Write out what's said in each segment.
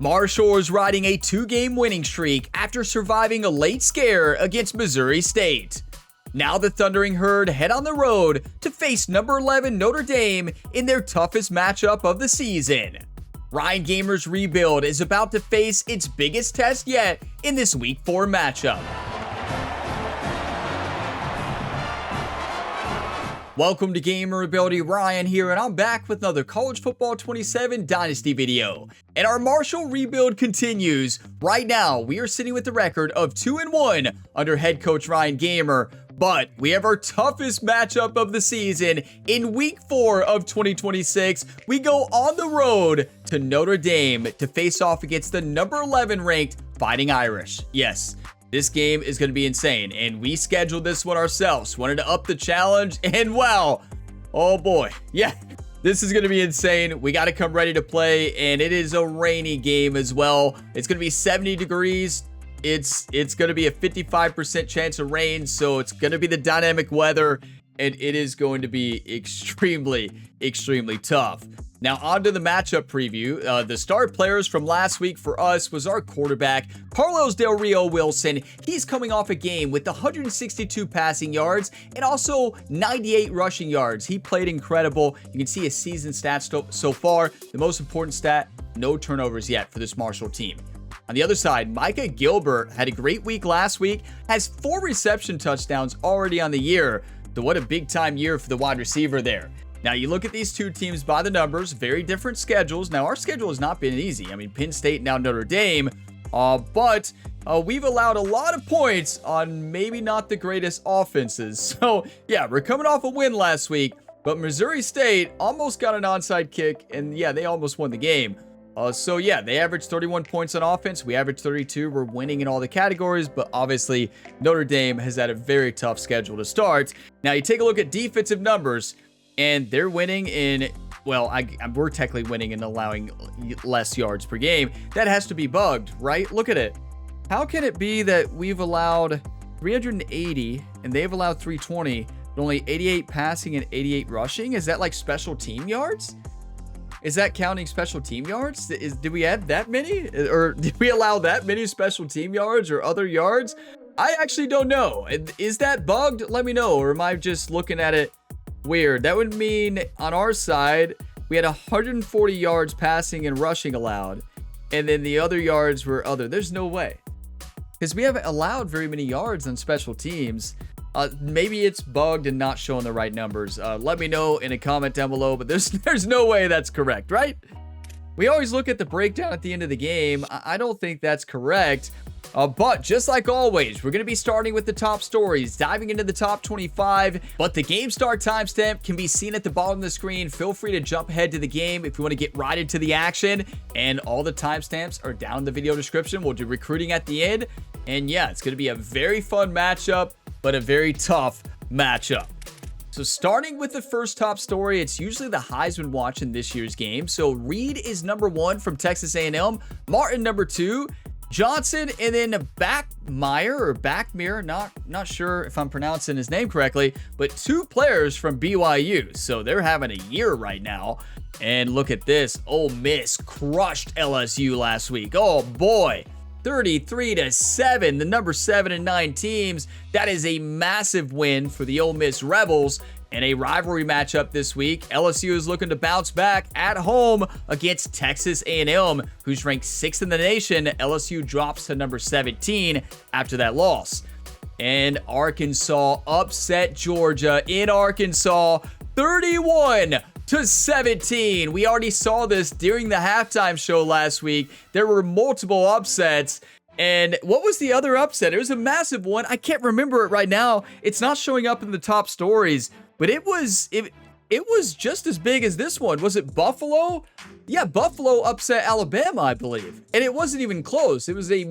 Marshall is riding a 2-game winning streak after surviving a late scare against Missouri State. Now the Thundering Herd head on the road to face number 11 Notre Dame in their toughest matchup of the season. Ryan Gamer's rebuild is about to face its biggest test yet in this Week 4 matchup. Welcome to Gamer Ability, Ryan here, and I'm back with another College Football 27 Dynasty video. And our Marshall rebuild continues. Right now, we are sitting with the record of 2-1 under head coach Ryan Gamer, but we have our toughest matchup of the season. In Week 4 of 2026, we go on the road to Notre Dame to face off against the number 11 ranked Fighting Irish. Yes, this game is going to be insane, and we scheduled this one ourselves. Wanted to up the challenge, and wow, oh boy, yeah, this is going to be insane. We got to come ready to play, and it is a rainy game as well. It's going to be 70 degrees. It's going to be a 55% chance of rain, so it's going to be the dynamic weather, and it is going to be extremely tough. Now, on to the matchup preview. The star players from last week for us was our quarterback, Carlos Del Rio-Wilson. He's coming off a game with 162 passing yards and also 98 rushing yards. He played incredible. You can see his season stats so far. The most important stat, no turnovers yet for this Marshall team. On the other side, Micah Gilbert had a great week last week, has 4 reception touchdowns already on the year. So what a big-time year for the wide receiver there. Now, you look at these two teams by the numbers, very different schedules. Now, our schedule has not been easy. I mean, Penn State, now Notre Dame, but we've allowed a lot of points on maybe not the greatest offenses. So, yeah, we're coming off a win last week, but Missouri State almost got an onside kick, and yeah, they almost won the game. So, yeah, they averaged 31 points on offense. We averaged 32. We're winning in all the categories, but obviously Notre Dame has had a very tough schedule to start. Now, you take a look at defensive numbers, and they're winning in, well, we're technically winning and allowing less yards per game. That has to be bugged, right? Look at it. How can it be that we've allowed 380 and they've allowed 320, but only 88 passing and 88 rushing? Is that like special team yards? Is that counting special team yards? Did we add that many? Or did we allow that many special team yards or other yards? I actually don't know. Is that bugged? Let me know. Or am I just looking at it weird? That would mean on our side, we had 140 yards passing and rushing allowed. And then the other yards were other. There's no way. Because we haven't allowed very many yards on special teams. Maybe it's bugged and not showing the right numbers. Let me know in a comment down below, but there's no way that's correct, right? We always look at the breakdown at the end of the game. I don't think that's correct. But just like always, we're going to be starting with the top stories, diving into the top 25. But the game start timestamp can be seen at the bottom of the screen. Feel free to jump ahead to the game if you want to get right into the action. And all the timestamps are down in the video description. We'll do recruiting at the end. And yeah, it's going to be a very fun matchup, but a very tough matchup. So starting with the first top story, it's usually the Heisman watch in this year's game. So Reed is number 1 from Texas A&M, Martin number 2, Johnson, and then Backmeyer, not sure if I'm pronouncing his name correctly, but 2 players from BYU. So they're having a year right now. And look at this, Ole Miss crushed LSU last week. Oh boy. 33-7, the number 7 and 9 teams. That is a massive win for the Ole Miss Rebels in a rivalry matchup this week. LSU is looking to bounce back at home against Texas A&M, who's ranked 6th in the nation. LSU drops to number 17 after that loss. And Arkansas upset Georgia in Arkansas, 31-17. We already saw this during the halftime show last week. There were multiple upsets. And what was the other upset? It was a massive one. I can't remember it right now. It's not showing up in the top stories, but it was just as big as this one. Was it Buffalo? Yeah, Buffalo upset Alabama, I believe. And it wasn't even close. It was a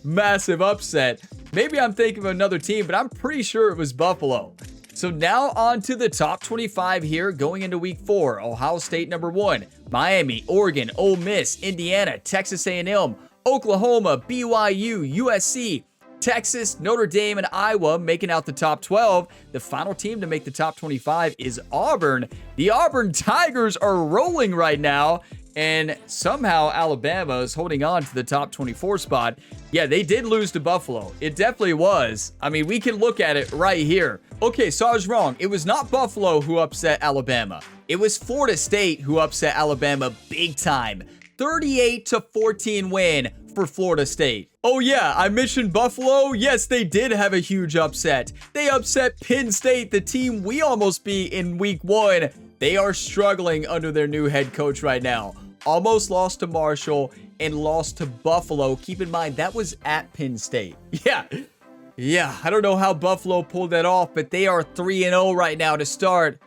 massive upset. Maybe I'm thinking of another team, but I'm pretty sure it was Buffalo. So now on to the top 25 here going into week 4. Ohio State number 1, Miami, Oregon, Ole Miss, Indiana, Texas A&M, Oklahoma, BYU, USC, Texas, Notre Dame, and Iowa making out the top 12. The final team to make the top 25 is Auburn. The Auburn Tigers are rolling right now. And somehow Alabama is holding on to the top 24 spot. Yeah, they did lose to Buffalo. It definitely was. I mean, we can look at it right here. Okay, so I was wrong. It was not Buffalo who upset Alabama. It was Florida State who upset Alabama big time. 38-14 win for Florida State. Oh yeah, I mentioned Buffalo. Yes, they did have a huge upset. They upset Penn State, the team we almost beat in week 1. They are struggling under their new head coach right now. Almost lost to Marshall and lost to Buffalo. Keep in mind, that was at Penn State. Yeah, I don't know how Buffalo pulled that off, but they are 3-0 right now to start.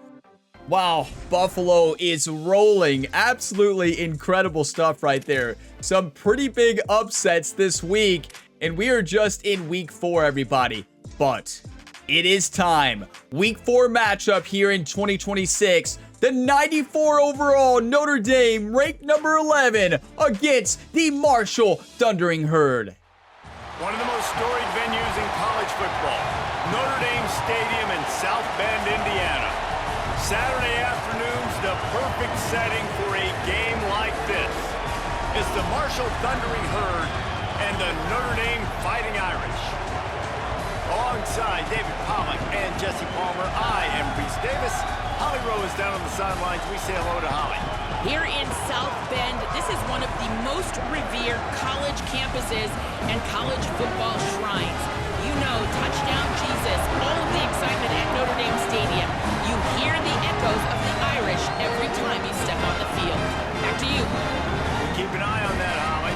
Wow, Buffalo is rolling. Absolutely incredible stuff right there. Some pretty big upsets this week, and we are just in week 4, everybody. But it is time. Week 4 matchup here in 2026. The 94 overall Notre Dame, ranked number 11, against the Marshall Thundering Herd. One of the most storied venues in college football, Notre Dame Stadium in South Bend, Indiana. Saturday afternoon's the perfect setting for a game like this. It's the Marshall Thundering Herd and the Notre Dame Fighting Irish. Alongside David Pollack and Jesse Palmer, I am Reese Davis. Holly Rowe is down on the sidelines. We say hello to Holly. Here in South Bend, this is one of the most revered college campuses and college football shrines. You know, touchdown Jesus, all of the excitement at Notre Dame Stadium. You hear the echoes of the Irish every time you step on the field. Back to you. Keep an eye on that, Holly.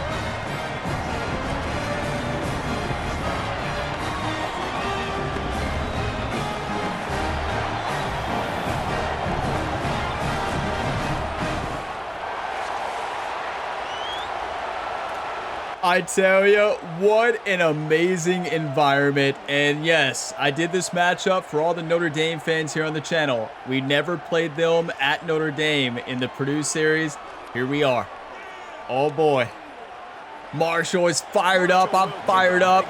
I tell you, what an amazing environment. And yes, I did this matchup for all the Notre Dame fans here on the channel. We never played them at Notre Dame in the Purdue series. Here we are. Oh boy. Marshall is fired up. I'm fired up.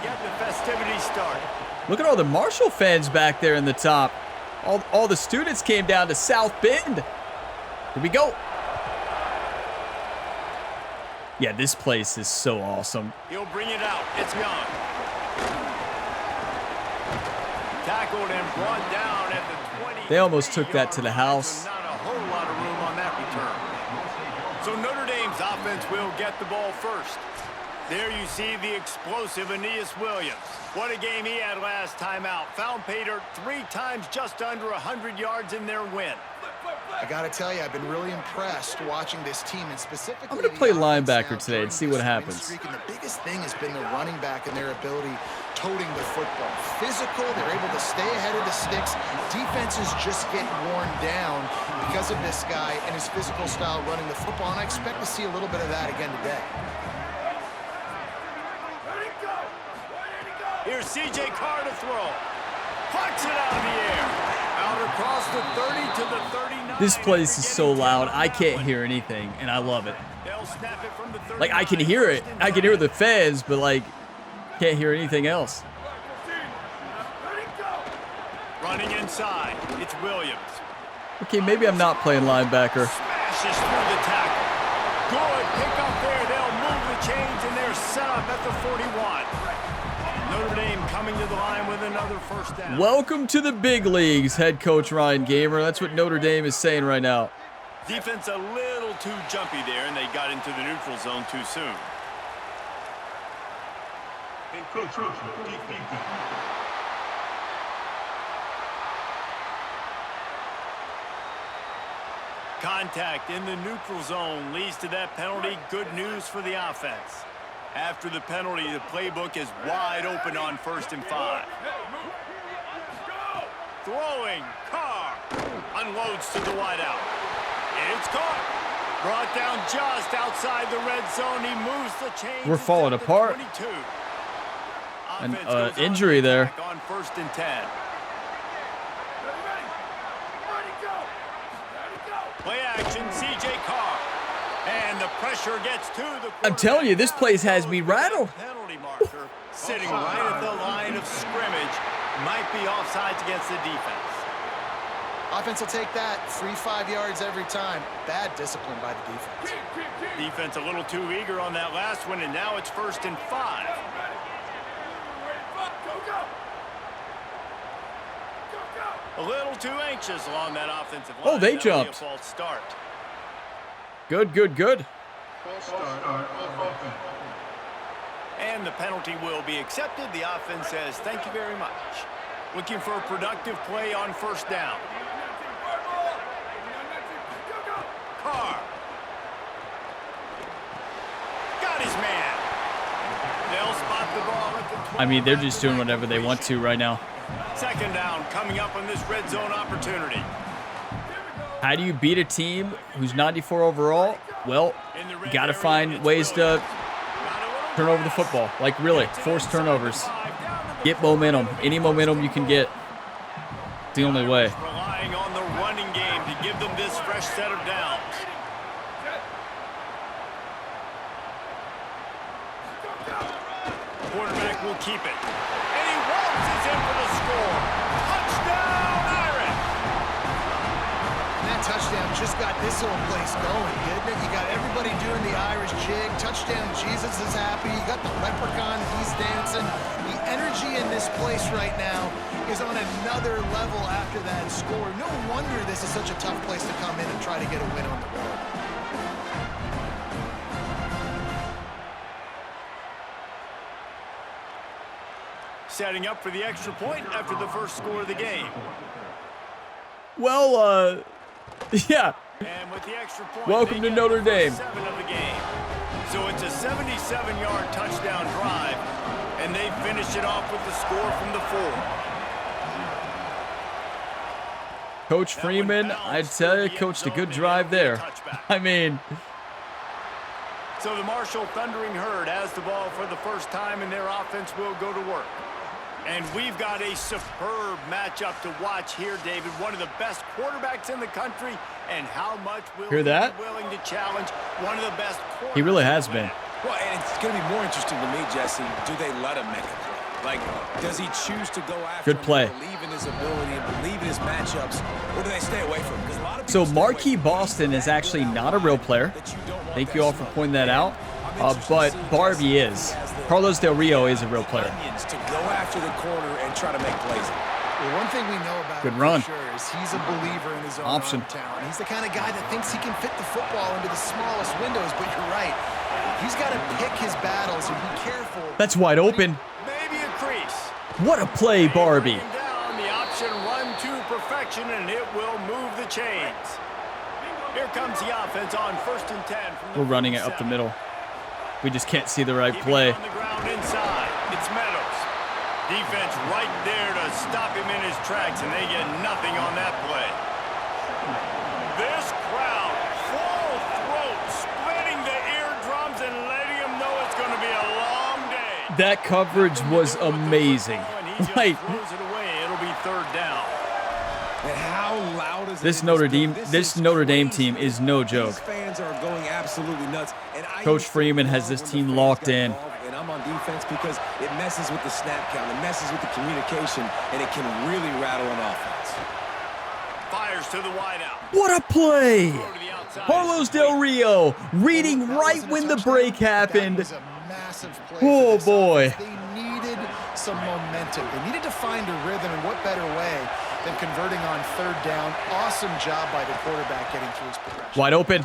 Look at all the Marshall fans back there in the top. All the students came down to South Bend. Here we go. Yeah, this place is so awesome. He'll bring it out. It's gone. Tackled and brought down at the 20. They almost took that to the house. Not a whole lot of room on that return. So Notre Dame's offense will get the ball first. There you see the explosive Aeneas Williams. What a game he had last time out. Found pay dirt 3 times, just under 100 yards in their win. I gotta tell you, I've been really impressed watching this team, and specifically I'm gonna play linebacker today and see what happens. And the biggest thing has been the running back and their ability toting the football. Physical, they're able to stay ahead of the sticks. Defenses just get worn down because of this guy and his physical style running the football, and I expect to see a little bit of that again today. Here's C.J. Carr to throw. Pucks it out of the air. Out across the 30 to the 39. This place is so loud, I can't hear anything, and I love it. Like, I can hear it. I can hear the fans, but, like, can't hear anything else. Running inside. It's Williams. Okay, maybe I'm not playing linebacker. Smashes through the tackle. Good pick up there. They'll move the chains, and they're set up at the 41. Notre Dame coming to the line with another first down. Welcome to the big leagues, head coach Ryan Gamer. That's what Notre Dame is saying right now. Defense a little too jumpy there, and they got into the neutral zone too soon. Contact in the neutral zone leads to that penalty. Good news for the offense. After the penalty, the playbook is wide open on 1st and 5. Throwing, Carr unloads to the wideout. It's caught. Brought down just outside the red zone. He moves the chains. We're falling apart. 22. An injury there. On 1st and 10. Play action, C.J. Carr. And the pressure gets to the... I'm telling you, this place has me rattled. Penalty marker sitting right at the line of scrimmage. Might be offsides against the defense. Offense will take that. Free 5 yards every time. Bad discipline by the defense. Defense a little too eager on that last one, and now it's 1st and 5. A little too anxious along that offensive line. Oh, they That'll jumped. be a false start. Good, good, good. And the penalty will be accepted. The offense says, thank you very much. Looking for a productive play on 1st down. Carr. Got his man. They'll spot the ball at the 12. I mean, they're just doing whatever they want to right now. 2nd down coming up on this red zone opportunity. How do you beat a team who's 94 overall? Well, you got to find ways to turn over the football. Like, really, force turnovers. Get momentum. Any momentum you can get. It's the only way. Relying on the running game to give them this fresh set of downs. Quarterback will keep it. And he waltzes in for the score. Touchdown, Irish! And that touchdown just got this whole place going, didn't it? You got everybody doing the Irish jig. Touchdown, Jesus is happy. You got the leprechaun, he's dancing. The energy in this place right now is on another level after that score. No wonder this is such a tough place to come in and try to get a win on the road. Setting up for the extra point after the first score of the game. Well, yeah. And with the extra point, Welcome to Notre Dame. 7 of the game. So it's a 77-yard touchdown drive, and they finish it off with the score from the 4. Coach Freeman, I'd tell you, coached a good drive there. I mean, so the Marshall Thundering Herd has the ball for the first time, and their offense will go to work. And we've got a superb matchup to watch here, David. One of the best quarterbacks in the country, and how much will Hear that? he be willing to challenge one of the best quarterbacks? he really has been. Well, and it's going to be more interesting to me, Jesse, do they let him make a play? Like, does he choose to go after Good play. him and believe in his ability and believe in his matchups, or do they stay away from him? 'Cause a lot of So people stay Marquis away from Boston is actually not a real player. that you don't want Thank that you all for smoke. pointing that out. I'm interested But to see Barbie Jesse is. has the Carlos Del Rio is a real player. onions to go after the corner and try to make plays. Well, one thing we know about Good him run. for sure is he's a believer in his own Option. arm talent. He's the kind of guy that thinks he can fit the football into the smallest windows, but you're right. He's got to pick his battles and be careful. That's wide open. Maybe a crease. What a play, Barbie. Down the option run to perfection, and it will move the chains. Here comes the offense on 1st and 10. From the We're running it up the 47. middle. We just can't see the right Keeping play. it on the ground inside. It's Meadows. Defense right there to stop him in his tracks, and they get nothing on that play. This crowd, full throat, splitting the eardrums and letting him know it's going to be a long day. That coverage was amazing. Like, Throws it away. It'll be 3rd down. And how loud is This it in Notre building? Dame- This this is Notre Dame crazy. team is no joke. These fans are going absolutely nuts. And I Coach used to Freeman has love this when the team fans locked got in. involved, and I'm on defense because it messes with the snap count, it messes with the communication, and it can really rattle an offense. Fires to the wideout. What a play! Throw to the outside. Carlos Del Rio reading right when the break happened. That was a massive play Oh, for this boy. offense. They needed some momentum. They needed to find a rhythm, and what better way than converting on 3rd down. Awesome job by the quarterback getting through his progression. Wide open.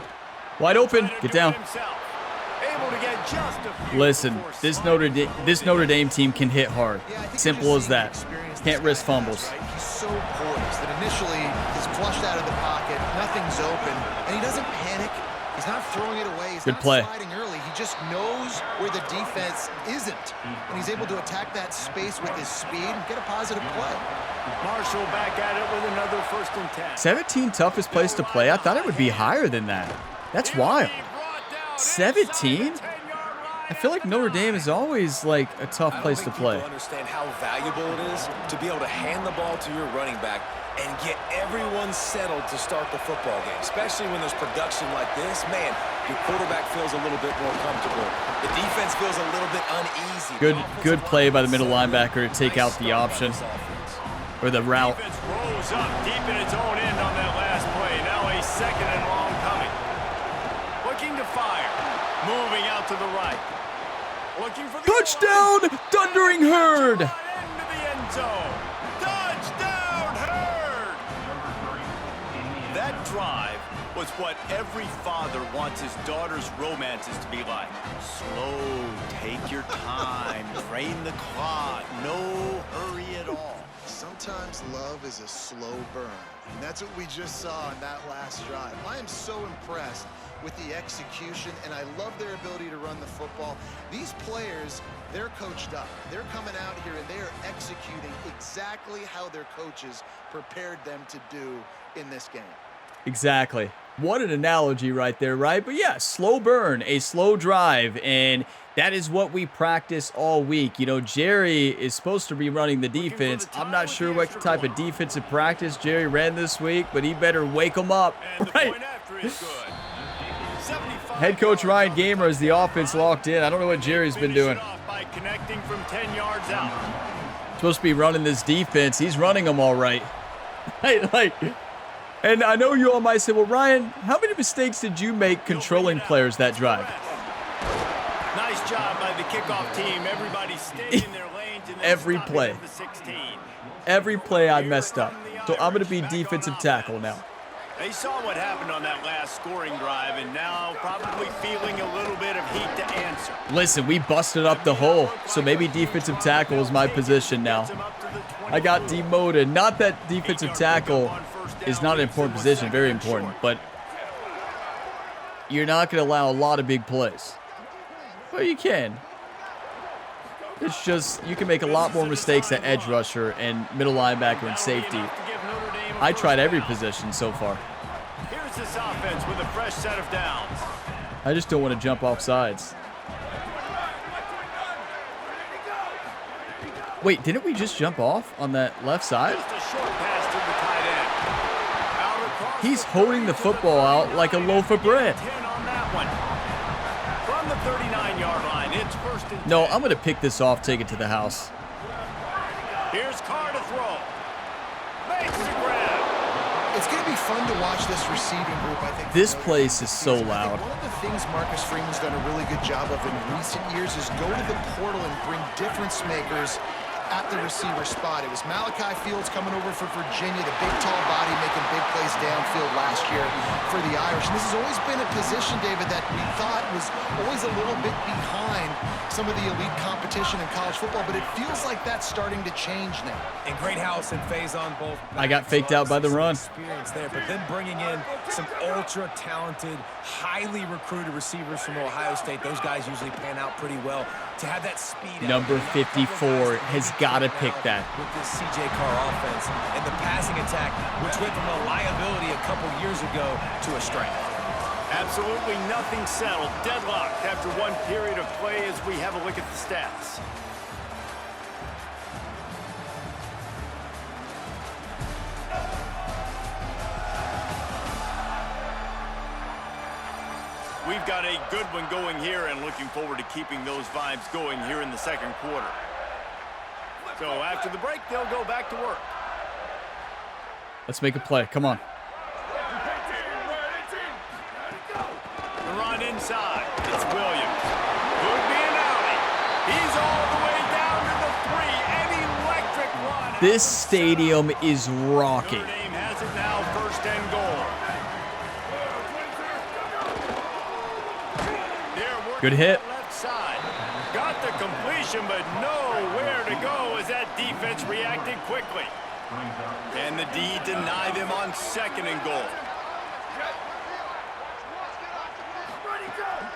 Wide open. Trying to Get do it down. himself. Able to get just a few Listen, before this Notre Dame team can hit hard. Yeah, I think Simple you're as just that. seeing experience Can't this risk guy has, fumbles. right? He's so poised that initially he's flushed out of the pocket, nothing's open, and he doesn't panic. He's not throwing it away. He's Good not play. sliding early. He just knows where the defense isn't, and he's able to attack that space with his speed and get a positive play. Marshall back at it with another 1st and 10. 17 toughest place to play. I thought it would be higher than that. That's wild. 17? I feel like Notre Dame is always like a tough place to play. People understand how valuable it is to be able to hand the ball to your running back and get everyone settled to start the football game, especially when there's production like this. Man, your quarterback feels a little bit more comfortable. The defense feels a little bit uneasy. Good play by the middle linebacker to take out the option or the route. Defense rolls goes up deep in its own end on that last play. Now a second and long coming. Looking to fire. Moving out to the right. Looking for the Touchdown, Thundering Herd. Into the end zone. Touchdown, Herd. That drive was what every father wants his daughter's romances to be like. Slow, take your time, drain the clock, no hurry at all. Sometimes love is a slow burn, and that's what we just saw in that last drive. I am so impressed with the execution, and I love their ability to run the football. These players, they're coached up. They're coming out here, and they are executing exactly how their coaches prepared them to do in this game. Exactly. What an analogy right there, right? But yeah, slow burn, a slow drive, and that is what we practice all week. You know, Jerry is supposed to be running the defense. I'm not sure what type of defensive practice Jerry ran this week, but he better wake them up, right? Head coach Ryan Gamer is the offense locked in. I don't know what Jerry's been doing. By connecting from 10 yards out. Supposed to be running this defense. He's running them all right. And I know you all might say, well, Ryan, how many mistakes did you make controlling players that drive? Nice job by the kickoff team. Everybody stayed in their lanes. And Every play. Every play I messed up. So I'm going to be defensive tackle now. They saw what happened on that last scoring drive, and now probably feeling a little bit of heat to answer. Listen, we busted up the hole, so maybe defensive tackle is my position now. I got demoted. Not that defensive tackle is not an important position, very important, but you're not going to allow a lot of big plays. Well, you can. It's just you can make a lot more mistakes at edge rusher and middle linebacker and safety. I tried every position so far. Here's this offense with a fresh set of downs. I just don't want to jump off sides. Wait, didn't we just jump off on that left side? Just a short pass to the tight end. Out across He's holding the football out like a loaf of bread. 10 on that one. From the 39-yard line, it's first and 10. No, I'm going to pick this off, take it to the house. Here's Carr to throw. Makes the grab. It's going to be fun to watch this receiving group, I think. This place is so loud. One of the things Marcus Freeman's done a really good job of in recent years is go to the portal and bring difference makers at the receiver spot. It was Malachi Fields coming over for Virginia, the big, tall body making big plays downfield last year for the Irish. And this has always been a position, David, that we thought was always a little bit behind some of the elite competition in college football, but it feels like that's starting to change now. And great house and phase on both. I got faked out by the run. Experience there, but then bringing in some ultra-talented, highly recruited receivers from Ohio State. Those guys usually pan out pretty well. To have that speed. Number 54 has got to pick that. With this C.J. Carr offense and the passing attack, which went from a liability a couple years ago to a strength. Absolutely nothing settled. Deadlocked after one period of play as we have a look at the stats. We've got a good one going here and looking forward to keeping those vibes going here in the second quarter. So after the break, they'll go back to work. Let's make a play. Come on. The run inside. It's Williams. Could be an outie. He's all the way down to the 3. An electric run. This stadium is rocking. Notre Dame has it now, first and goal. Good hit. Left side. Got the completion, but nowhere to go as that defense reacted quickly. Can the D deny them on second and goal?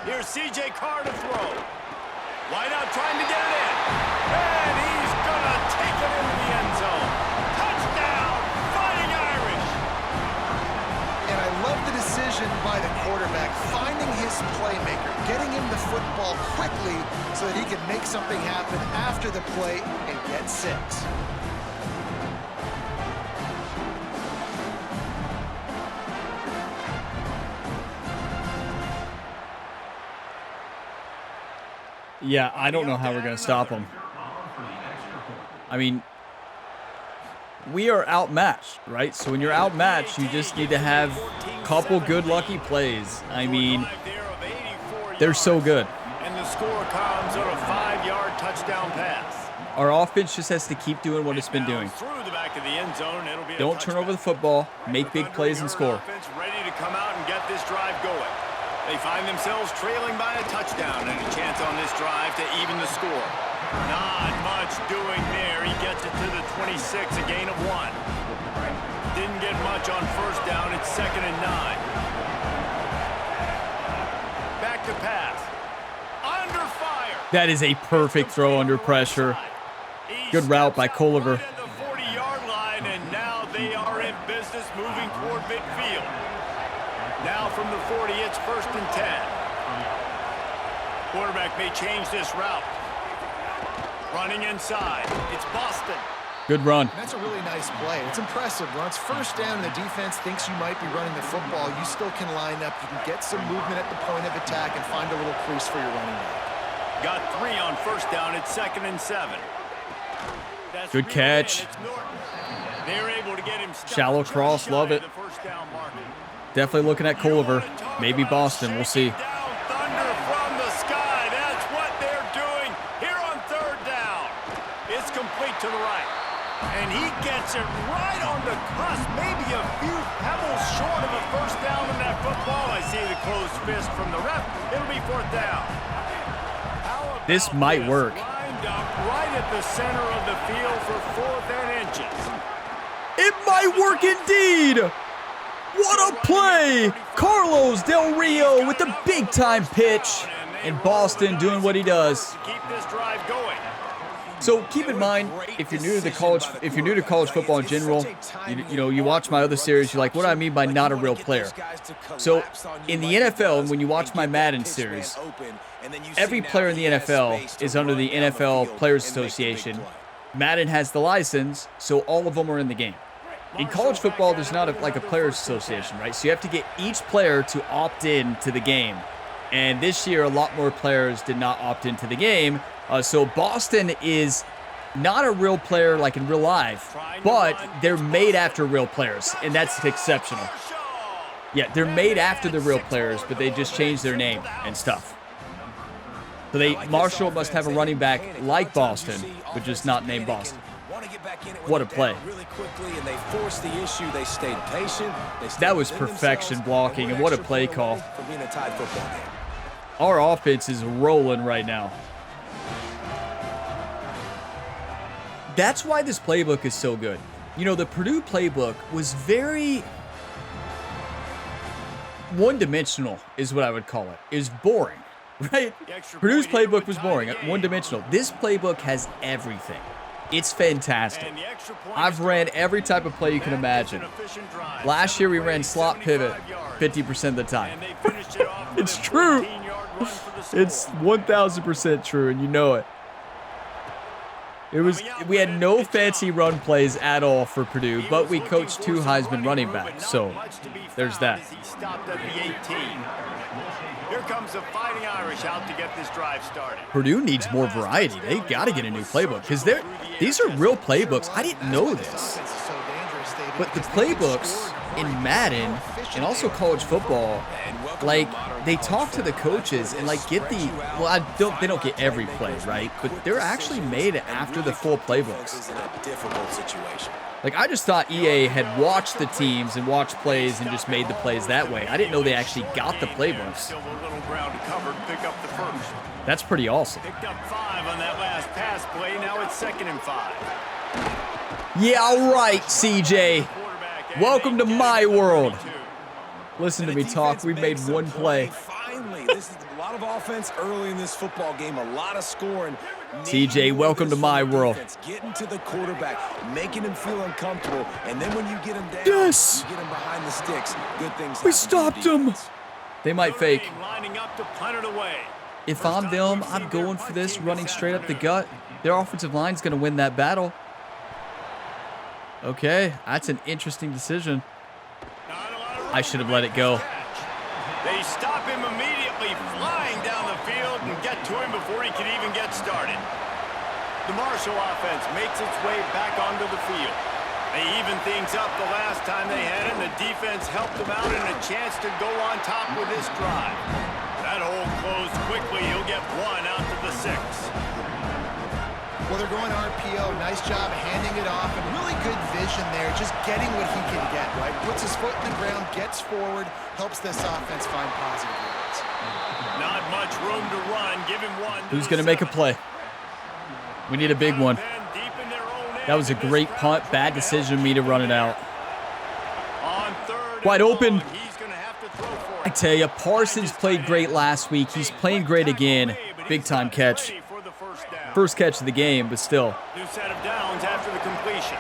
Here's C.J. Carr to throw. Wide out trying to get it in. And he's going to take it into the end zone. Touchdown, Fighting Irish. And I love the decision by the quarterback, finding his playmaker, getting him the football quickly so that he could make something happen after the play and get 6. Yeah, I don't know how we're going to stop him. I mean, we are outmatched, right? So when you're outmatched, you just need to have a couple good lucky plays. I mean, they're so good. And the score comes on a 5-yard touchdown pass. Our offense just has to keep doing what it's been doing. Through the back of the end zone, it'll be a Don't turn over the football, make big plays and score. Offense ready to come out and get this drive going. They find themselves trailing by a touchdown and a chance on this drive to even the score. Not much doing there. He gets it to the 26, a gain of 1. Didn't get much on first down. It's 2nd and 9. Back to pass. Under fire. That is a perfect throw under pressure. Good route by Culliver. The 40-yard line, and now they are in business moving toward midfield. Now from the 40, it's 1st and 10. Quarterback may change this route. Running inside. It's Boston. Good run. That's a really nice play. It's impressive. Once first down and the defense thinks you might be running the football, you still can line up. You can get some movement at the point of attack and find a little crease for your running back. Got 3 on first down. It's 2nd and 7. That's Good catch. They're able to get him Shallow cross, love it. Definitely looking at Culliver. Maybe Boston, we'll see. Thunder from the sky. That's what they're doing here on 3rd down. It's complete to the right. And he gets it right on the cusp, maybe a few pebbles short of a first down in that football. I see the closed fist from the ref. It'll be 4th down. This might work. Lined up right at the center of the field for 4th and inches. It might work indeed. What a play. Carlos Del Rio with the big-time pitch. And Boston doing what he does. Keep this drive going. So keep in mind, if you're new to college football in general, you watch my other series, you're like, what do I mean by not a real player? So in the NFL, when you watch my Madden series, every player in the NFL is under the NFL Players Association. Madden has the license, so all of them are in the game. In college football, there's not like a Players Association, right? So you have to get each player to opt in to the game. And this year, a lot more players did not opt into the game. So Boston is not a real player like in real life, but they're made after real players, and that's exceptional. Yeah, they're made after the real players, but they just changed their name and stuff. So Marshall must have a running back like Boston, but just not named Boston. What a play. That was perfection blocking, and what a play call. Our offense is rolling right now. That's why this playbook is so good. You know, the Purdue playbook was very one-dimensional is what I would call it. It was boring, right? Purdue's playbook was boring, one-dimensional. This playbook has everything. It's fantastic. I've ran every type of play you can imagine. Last year we ran slot pivot 50% of the time. It's true. It's 1,000% true, and you know it. We had no fancy run plays at all for Purdue, but we coached 2 Heisman running backs, so there's that. Here comes the Fighting Irish out to get this drive started. Purdue needs more variety. They got to get a new playbook because these are real playbooks. I didn't know this, but the playbooks in Madden and also college football, like they talk to the coaches and like get the they don't get every play right, but they're actually made after the full playbooks. Like I just thought EA had watched the teams and watched plays and just made the plays that way. I didn't know they actually got the playbooks. That's pretty awesome. Picked up 5 on that last pass play. Now it's 2nd and 5. Yeah, all right, CJ. Welcome to my world. Listen to me talk. We made one play. Finally, this is a lot of offense early in this football game, a lot of scoring. TJ, welcome to my world. Getting to the quarterback, making him feel uncomfortable, and then when you get him down, yes, you get him behind the sticks. Good things. We stopped him. They might fake. Lining up to punt it away. If I'm them, I'm going for this, running straight up the gut. Their offensive line's going to win that battle. Okay, that's an interesting decision. I should have let it go. They stop him immediately, flying down the field and get to him before he can even get started. The Marshall offense makes its way back onto the field. They evened things up the last time they had it, and the defense helped them out and a chance to go on top with this drive. That hole closed quickly. He'll get one out to the 6. Well, they're going RPO. Nice job handing it off, and really good vision there, just getting what he can get, right? Puts his foot in the ground, gets forward, helps this offense find positive yards. Not much room to run. Give him one. Who's going to make a play? We need a big one. That was a great punt. Bad decision of me to run it out. Wide open. I tell you, Parsons played great last week. He's playing great again. Big time catch. First catch of the game, but still. New set of downs after the completion.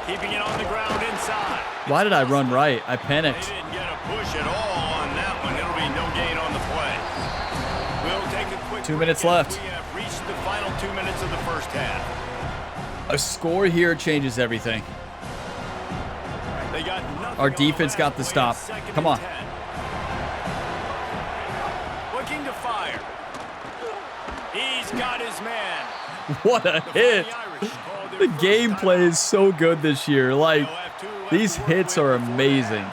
Keeping it on the ground inside. Why did I run right? I panicked. They didn't get a push at all on that one. It'll be no gain on the play. We'll take a quick 2 minutes left. We have reached the final 2 minutes of the first half. A score here changes everything. They got Our defense got the stop. Come on. Looking to fire. He's got his man. What a hit. The gameplay is so good this year. Like, these hits are amazing.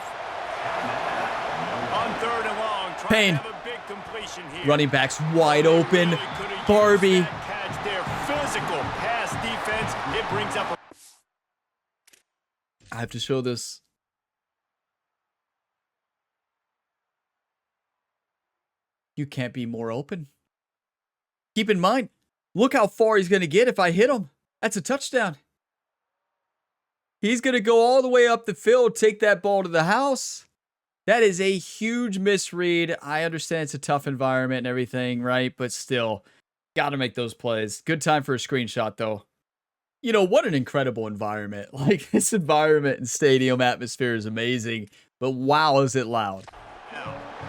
On 3rd and long, Payne. have a big completion here. Running backs wide open. Barbie. Catch their physical pass defense. It brings up a I have to show this. You can't be more open. Keep in mind, look how far he's going to get if I hit him. That's a touchdown. He's going to go all the way up the field, take that ball to the house. That is a huge misread. I understand it's a tough environment and everything, right? But still, got to make those plays. Good time for a screenshot, though. You know, what an incredible environment. Like, this environment and stadium atmosphere is amazing. But wow, is it loud.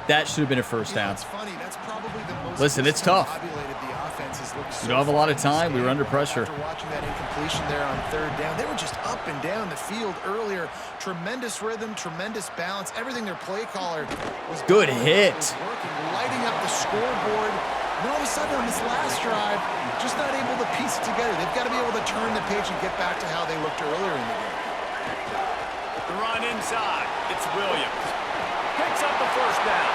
That should have been a first down. It's funny. That's probably the most Listen, it's tough. the offense has looked We don't have a lot of time. We were under pressure. After watching that incompletion there on 3rd down, they were just up and down the field earlier. Tremendous rhythm, tremendous balance. Everything their play caller was Good doing hit. was working, lighting up the scoreboard. And all of a sudden on this last drive, just not able to piece it together. They've got to be able to turn the page and get back to how they looked earlier in the game. the run inside. It's Williams. Picks up the first down.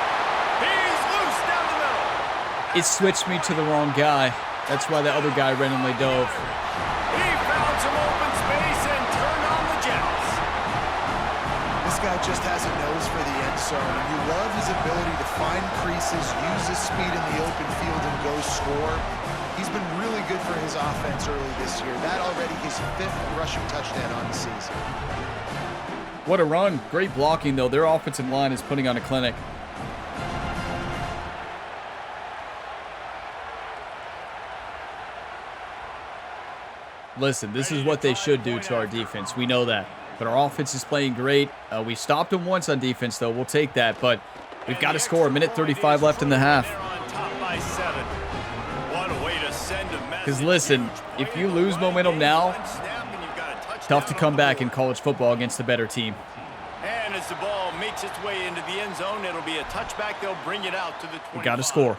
He's loose down the middle. It switched me to the wrong guy. That's why the other guy randomly dove. He found some open space and turned on the Jets. This guy just has a nose for the end zone, and you love his ability to find creases, use his speed in the open field, and go score. He's been really good for his offense early this year. That already his 5th rushing touchdown on the season. What a run. Great blocking, though. Their offensive line is putting on a clinic. Listen, this is what they should do to our defense. We know that. But our offense is playing great. We stopped them once on defense, though. We'll take that. But we've got to score. A minute 35 left in the half. Because listen, if you lose momentum now, tough to come back in college football against a better team. And as the ball makes its way into the end zone, it'll be a touchback. They'll bring it out to the 25. We got to score.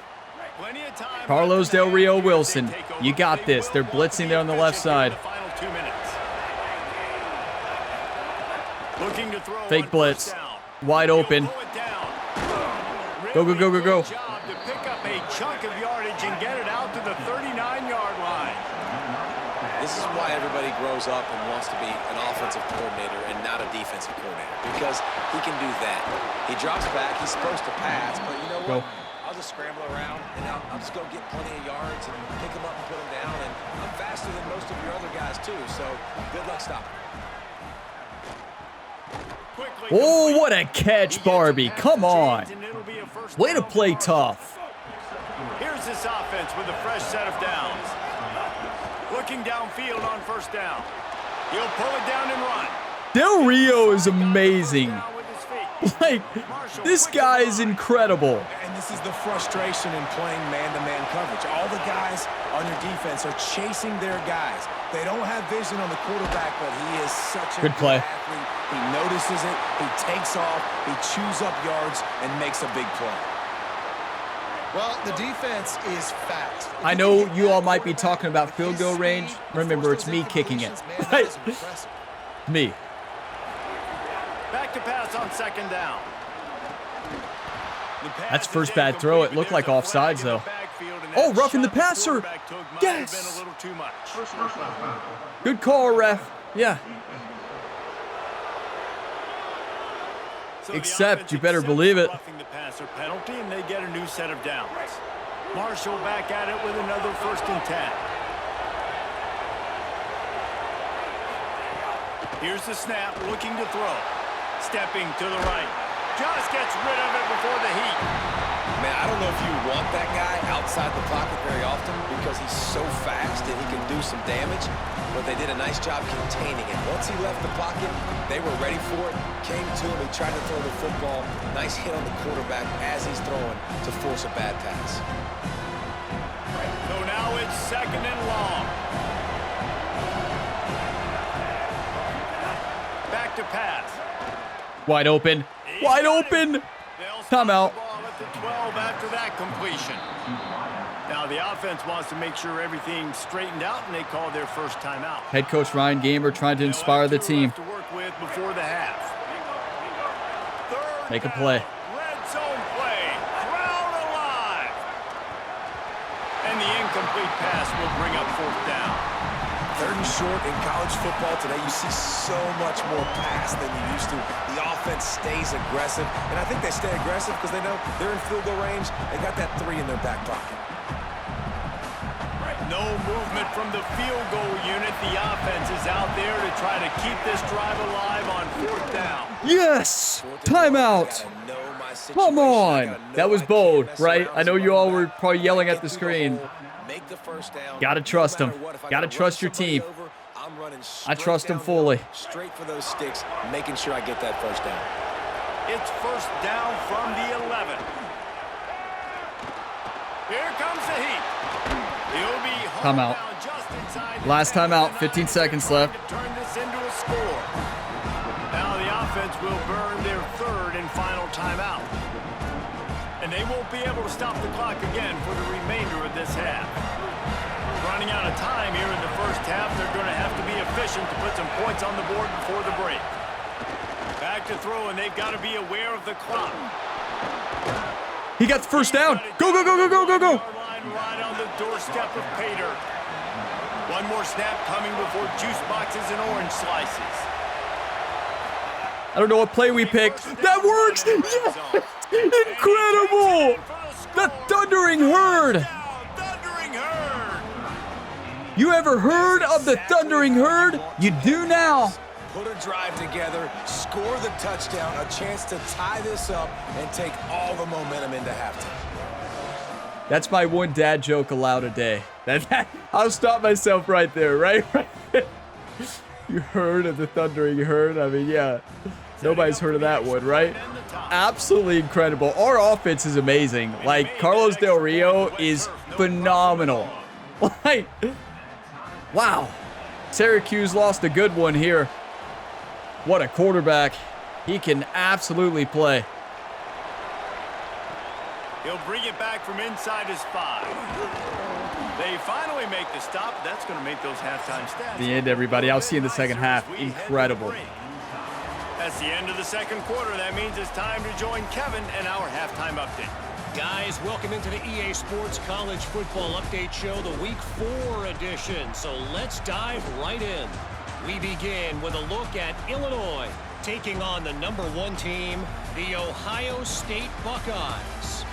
Carlos Del Rio-Wilson, you got this. They're blitzing there on the left side. Fake blitz. Wide open. Go, go, go, go, go. To pick up a chunk of yardage and get it out to the 39-yard line. This is why everybody grows up and wants to be an offensive coordinator and not a defensive coordinator, because he can do that. He drops back. He's supposed to pass, but you know what? I'll just scramble around, and I'll just go get plenty of yards and pick them up and put them down, and I'm faster than most of your other guys, too, so good luck stopping. Oh, what a catch, Barbie. Come on. Way to play tough. Here's this offense with a fresh set of downs. Looking downfield on first down. He'll pull it down and run. Del Rio is amazing. Like, this guy is incredible. And this is the frustration in playing man-to-man coverage. All the guys on your defense are chasing their guys. They don't have vision on the quarterback, but he is such a good play. athlete. He notices it, he takes off, he chews up yards, and makes a big play. Well, the defense is fat. I know you all might be talking about field goal range. Remember, it's me kicking it. Right? Me. Back to pass on second down. That's first bad throw. It looked like offsides, though. Oh, roughing the passer. Yes. Good call, ref. Yeah. Except, you better believe it. Roughing the passer penalty, and they get a new set of downs. Marshall back at it with another 1st and 10. Here's the snap, looking to throw. Stepping to the right. Just gets rid of it before the heat. Man, I don't know if you want that guy outside the pocket very often because he's so fast and he can do some damage, but they did a nice job containing it. Once he left the pocket, they were ready for it, came to him, he tried to throw the football. Nice hit on the quarterback as he's throwing to force a bad pass. So now it's 2nd and long. Back to pass. Wide open. Wide open. Timeout. At the 12 after that completion. Now the offense wants to make sure everything's straightened out, and they call their first timeout. Head coach Ryan Gamer trying to inspire the team. To work with before the half. Make a play. Red zone play. Crowd alive. And the incomplete pass will bring up 4th down. 3rd and short in college football today, you see so much more pass than you used to. The offense stays aggressive, and I think they stay aggressive because they know they're in field goal range. They got that 3 in their back pocket. No movement from the field goal unit. The offense is out there to try to keep this drive alive on 4th down. Yes! Timeout! Come on! That was bold, right? I know you all were probably yelling at the screen. Gotta trust them. Gotta trust your team. I trust them fully. Straight for those sticks, making sure I get that 1st down. It's 1st down from the 11. Here comes the heat. He'll be Timeout. just inside. Last timeout, 15 seconds left. Turn this into a score. Now the offense will burn their 3rd and final timeout. And they won't be able to stop the clock again for the remainder of this half. Running out of time here in the 1st half, they're going to have to be efficient to put some points on the board before the break. Back to throw, and they've got to be aware of the clock. He got the 1st down. Go, go, go, go, go, go, go. Right on the doorstep of Pater. One more snap coming before juice boxes and orange slices. I don't know what play we picked. That works! Yes! Incredible! The Thundering Herd! You ever heard of the Thundering Herd? You do now. Put a drive together, score the touchdown, a chance to tie this up and take all the momentum into halftime. That's my one dad joke allowed a day. I'll stop myself right there, right? You heard of the Thundering Herd? I mean, yeah. Nobody's heard of that one, right? Absolutely incredible. Our offense is amazing. Like, Carlos Del Rio is phenomenal. Like, wow. Syracuse lost a good one here. What a quarterback. He can absolutely play. He'll bring it back from inside his 5. They finally make the stop. That's going to make those halftime stats. The end, everybody. I'll see you in the second half. Incredible. That's the end of the 2nd quarter. That means it's time to join Kevin and our halftime update. Guys, welcome into the EA Sports College Football Update Show, the Week 4 edition. So let's dive right in. We begin with a look at Illinois taking on the #1 team, the Ohio State Buckeyes.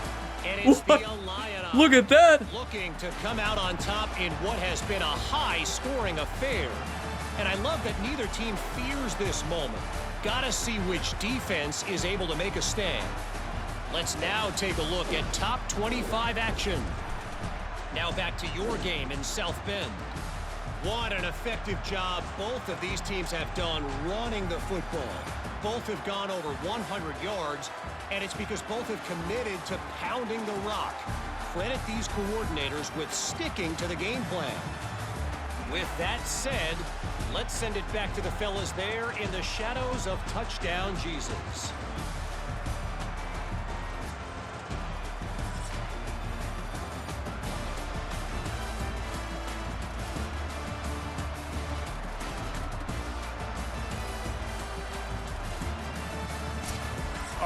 And it's the Illini Look at that. looking to come out on top in what has been a high-scoring affair. And I love that neither team fears this moment. Gotta see which defense is able to make a stand. Let's now take a look at top 25 action. Now back to your game in South Bend. What an effective job both of these teams have done running the football. Both have gone over 100 yards, and it's because both have committed to pounding the rock. Credit these coordinators with sticking to the game plan. With that said, let's send it back to the fellas there in the shadows of Touchdown Jesus.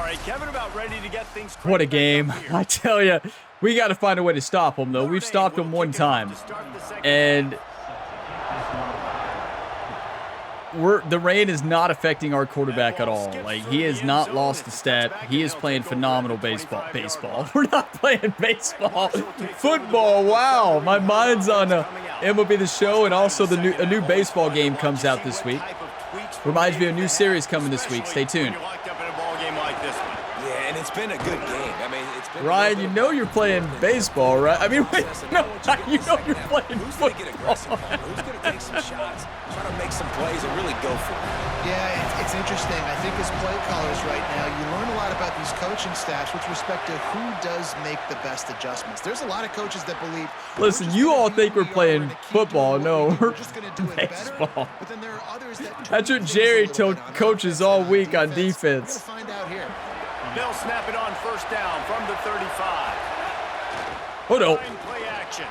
right, Kevin, about ready to get things What a cranked game. back up here. I tell you, we got to find a way to stop them, though. We've stopped them one time. And the rain is not affecting our quarterback at all. Like, he has not lost a step. He is playing phenomenal baseball. We're not playing baseball. Football. Wow. My mind's on MLB The Show, and also a new baseball game comes out this week. Reminds me of a new series coming this week. Stay tuned. Yeah, and it's been a good game. I mean, it's been Ryan, you know you're playing baseball, right? I mean, wait, no, you know you're playing Who's going to get football. aggressive? Who's going to take some shots, try to make some plays, and really go for it? Yeah, it's interesting. I think as play callers right now, you learn a lot about these coaching staffs with respect to who does make the best adjustments. There's a lot of coaches that believe. Listen, you all think we're playing football. No, we're just going to do it baseball. better. But then there are others that That's what Jerry told coaches all week on defense. We're gonna find out here. They'll snap it on first down from the 35. Oh, no. Play action.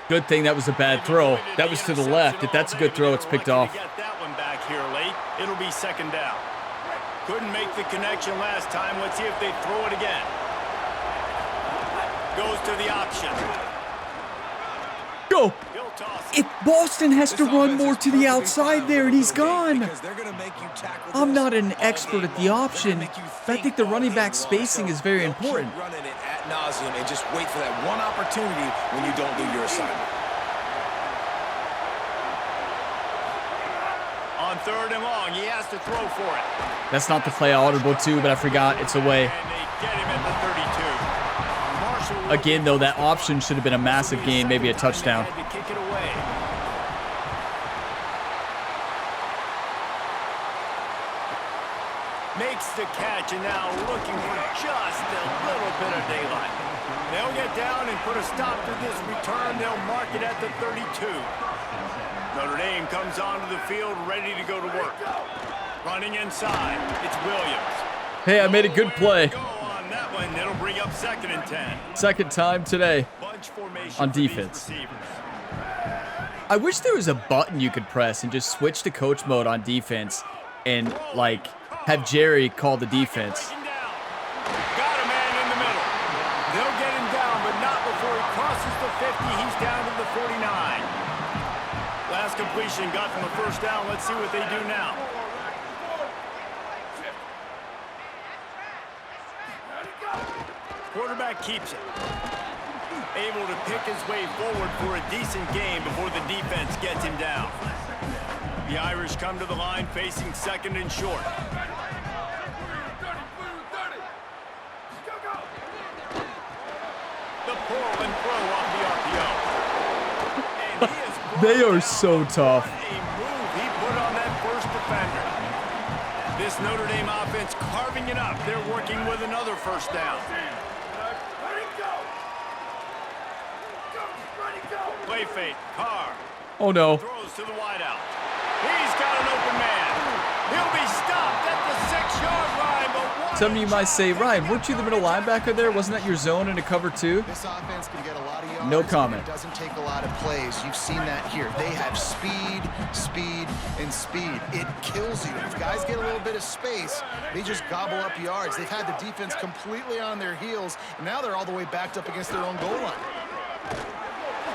Good thing that was a bad throw. That was to the left. If that's a good throw, it's picked off. Get that one back here late. It'll be second down. Couldn't make the connection last time. Let's see if they throw it again. Goes to the option. Go. He'll toss it. If Boston has to run more to the outside there, and he's gone. Because they're going to make you tackle I'm this not an all expert game at the long. option, They're gonna make you but I think the running back all game long. spacing is very They'll important. keep running it ad nauseum and just wait for that one opportunity when you don't do your assignment. On third and long, he has to throw for it. That's not the play I audible to, but I forgot it's away. And they get him at the 32. Marshall Again, though, that option should have been a massive gain, maybe a touchdown. had to kick it away. Makes the catch, and now looking for just a little bit of daylight. They'll get down and put a stop to this return. They'll mark it at the 32. Notre Dame comes onto the field ready to go to work. Running inside, it's Williams. Hey, I made a good play. Go on that one. It'll bring up second and 10. Second time today. Bunch formation On for these defense. receivers. I wish there was a button you could press and just switch to coach mode on defense and, like, have Jerry call the defense. Breaking down. Got a man in the middle. They'll get him down, but not before he crosses the 50. He's down to the 49. Last completion got them a first down. Let's see what they do now. Quarterback keeps it. Able to pick his way forward for a decent game before the defense gets him down. The Irish come to the line facing second and short. The pull and throw off the RPO. And he is They are so tough. a move he put on that first defender. This Notre Dame offense carving it up. They're working with another first down. Play fake. Carr Oh, no. throws to the wideout. He's got an open man. He'll be stopped at the 6-yard line. But Some of you might say, Ryan, weren't you the middle linebacker there? Wasn't that your zone in a cover two? This offense can get a lot of yards. No comment. It doesn't take a lot of plays. You've seen that here. They have speed, speed, and speed. It kills you. If guys get a little bit of space, they just gobble up yards. They've had the defense completely on their heels, and now they're all the way backed up against their own goal line.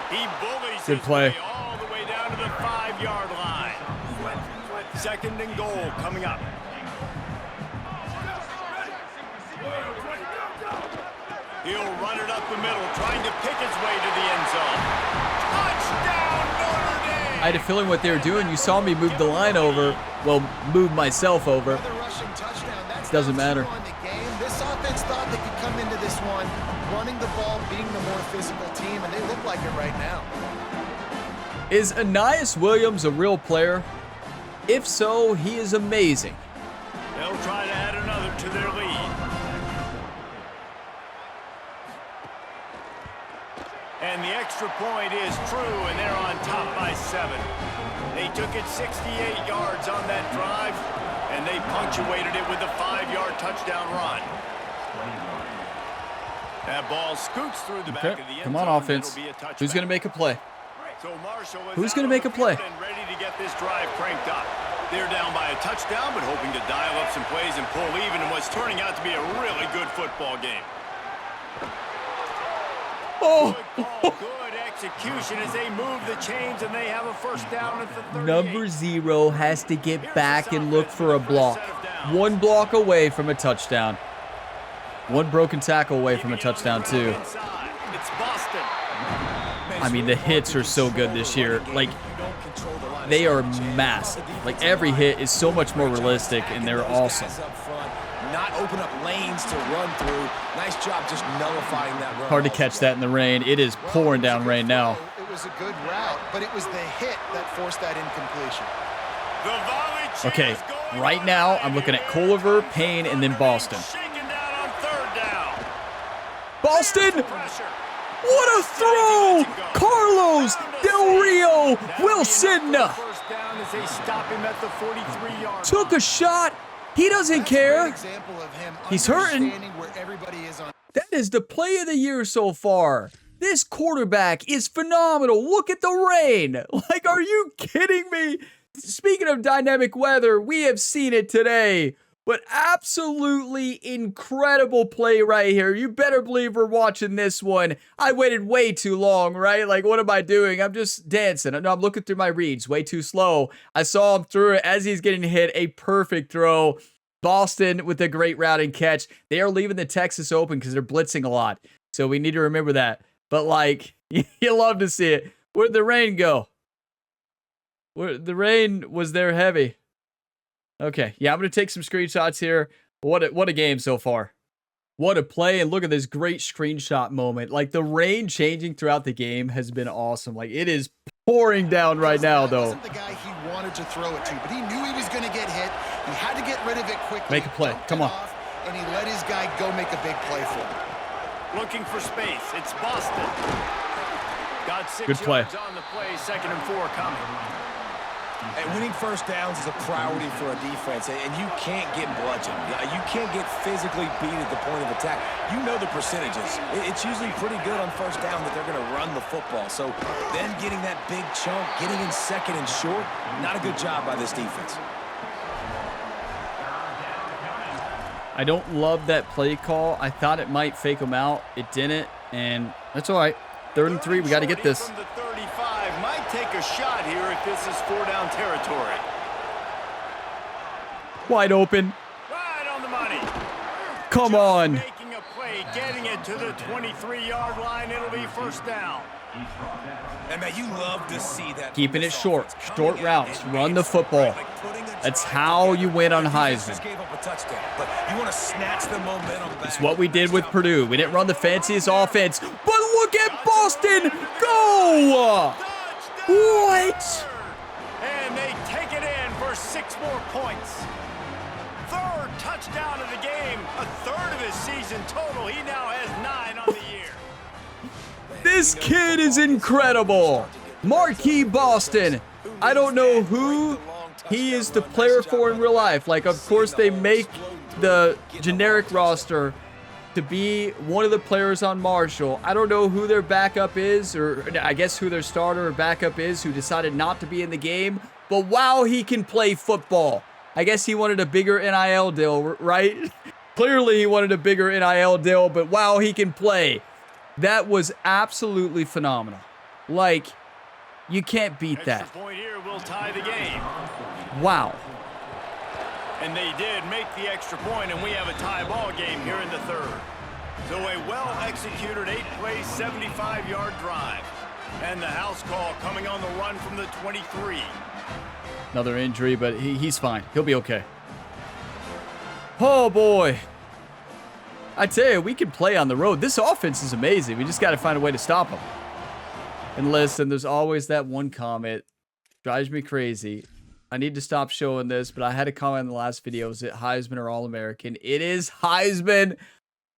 he bullies Good his play. way all the way down to the 5-yard line. Second and goal coming up. He'll run it up the middle, trying to pick his way to the end zone. Touchdown, Notre Dame! I had a feeling what they were doing. You saw me move the line over. Well, move myself over. Another rushing touchdown. That's Doesn't not matter. true on the game. This offense thought they could come into this one running the ball, being the more physical team, and they look like it right now. Is Anais Williams a real player? If so, he is amazing. They'll try to add another to their lead. And the extra point is true, and they're on top by 7. They took it 68 yards on that drive, and they punctuated it with a 5-yard touchdown run. That ball scoots through the back Okay, of the end come on, zone. offense. It'll be a touchback. Who's going to make a play? So Marshall is Who's out gonna on make the a play? field and ready to get this drive cranked up. They're down by a touchdown, but hoping to dial up some plays and pull even in what's turning out to be a really good football game. Oh! Good ball, good execution as they move the chains, and they have a first down at the 38. Number 0 has to get back and look for a block. One block away from a touchdown. One broken tackle away from a touchdown, too. It's Boston. I mean, the hits are so good this year. Like, they are massive. Like, every hit is so much more realistic, and they're awesome. Not open up lanes to run through. Nice job just nullifying that run. Hard to catch that in the rain. It is pouring down rain now. It was a good route, but it was the hit that forced that incompletion. Okay, right now I'm looking at Culliver, Payne, and then Boston. Boston! What a throw! Carlos Del Rio-Wilson took a shot. He doesn't care. He's hurting. That is the play of the year so far. This quarterback is phenomenal. Look at the rain. Like, are you kidding me? Speaking of dynamic weather, we have seen it today. But absolutely incredible play right here. You better believe we're watching this one. I waited way too long, right? Like, what am I doing? I'm just dancing. No, I'm looking through my reads way too slow. I saw him through it as he's getting hit. A perfect throw. Boston with a great route and catch. They are leaving the Texas open because they're blitzing a lot. So we need to remember that. But, like, you love to see it. Where'd the rain go? The rain was there heavy. Okay, yeah, I'm going to take some screenshots here. What a game so far. What a play, and look at this great screenshot moment. Like, the rain changing throughout the game has been awesome. Like, it is pouring down right now, though. Wasn't the guy he wanted to throw it to, but he knew he was going to get hit. He had to get rid of it quickly. Make a play. Come on. And he let his guy go make a big play for him. Looking for space. It's Boston. Got 6 Good play. yards on the play. 2nd and 4 coming. And winning first downs is a priority for a defense, and you can't get bludgeoned. You can't get physically beat at the point of attack. You know the percentages. It's usually pretty good on first down that they're going to run the football. So then getting that big chunk, getting in 2nd and short, not a good job by this defense. I don't love that play call. I thought it might fake them out. It didn't, and that's all right. 3rd and 3, we got to get this. From the 35, might take a shot here if this is 4-down territory. Wide open. Right on the money. Come Just on. Making a play, getting it to the 23-yard line. It'll be 1st down. And man, you love to see that. Keeping it short. Short routes. Run the football. That's how you win on Heisman. But you want to snatch the momentum back. It's what we did with Purdue. We didn't run the fanciest offense, but look at Boston go! What? And they take it in for 6 more points. 3rd touchdown of the game. A 3rd of his season total. He now has 9 on the year. This kid is incredible. Marquis Boston. I don't know who he is the player for in real life. Like, of course, they make the generic roster to be one of the players on Marshall. I don't know who their backup is, or I guess who their starter or backup is, who decided not to be in the game. But wow, he can play football. I guess he wanted a bigger NIL deal, right? Clearly he wanted a bigger NIL deal, but wow, he can play. That was absolutely phenomenal. Like, you can't beat that. Extra point here will tie the game. Wow. And they did make the extra point, and we have a tie ball game here in the 3rd. So a well-executed 8-play, 75-yard drive. And the house call coming on the run from the 23. Another injury, but he's fine. He'll be okay. Oh, boy. I tell you, we can play on the road. This offense is amazing. We just got to find a way to stop them. And listen, there's always that one comment. Drives me crazy. I need to stop showing this, but I had a comment in the last video. Is it Heisman or All-American? It is Heisman.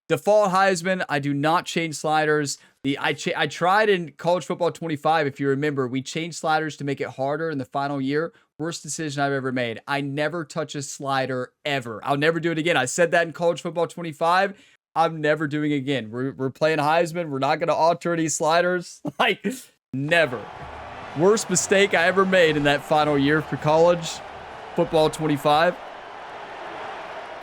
Default Heisman. I do not change sliders. I tried in College Football 25, if you remember. We changed sliders to make it harder in the final year. Worst decision I've ever made. I never touch a slider ever. I'll never do it again. I said that in College Football 25. I'm never doing it again. We're playing Heisman. We're not going to alter any sliders. Like, never. Worst mistake I ever made in that final year for college. Football 25.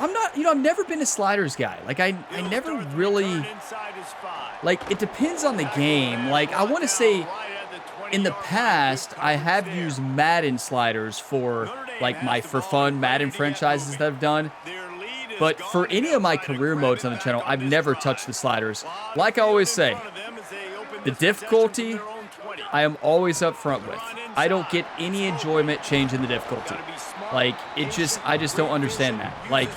I'm not, you know, I've never been a sliders guy. Like, I never really, like, it depends on the game. Like, I want to say in the past, I have used Madden sliders for, like, my for fun Madden franchises that I've done. But for any of my career modes on the channel, I've never touched the sliders. Like I always say, the difficulty, I am always up front with. I don't get any enjoyment changing the difficulty. Like, it just, I just don't understand that. Like,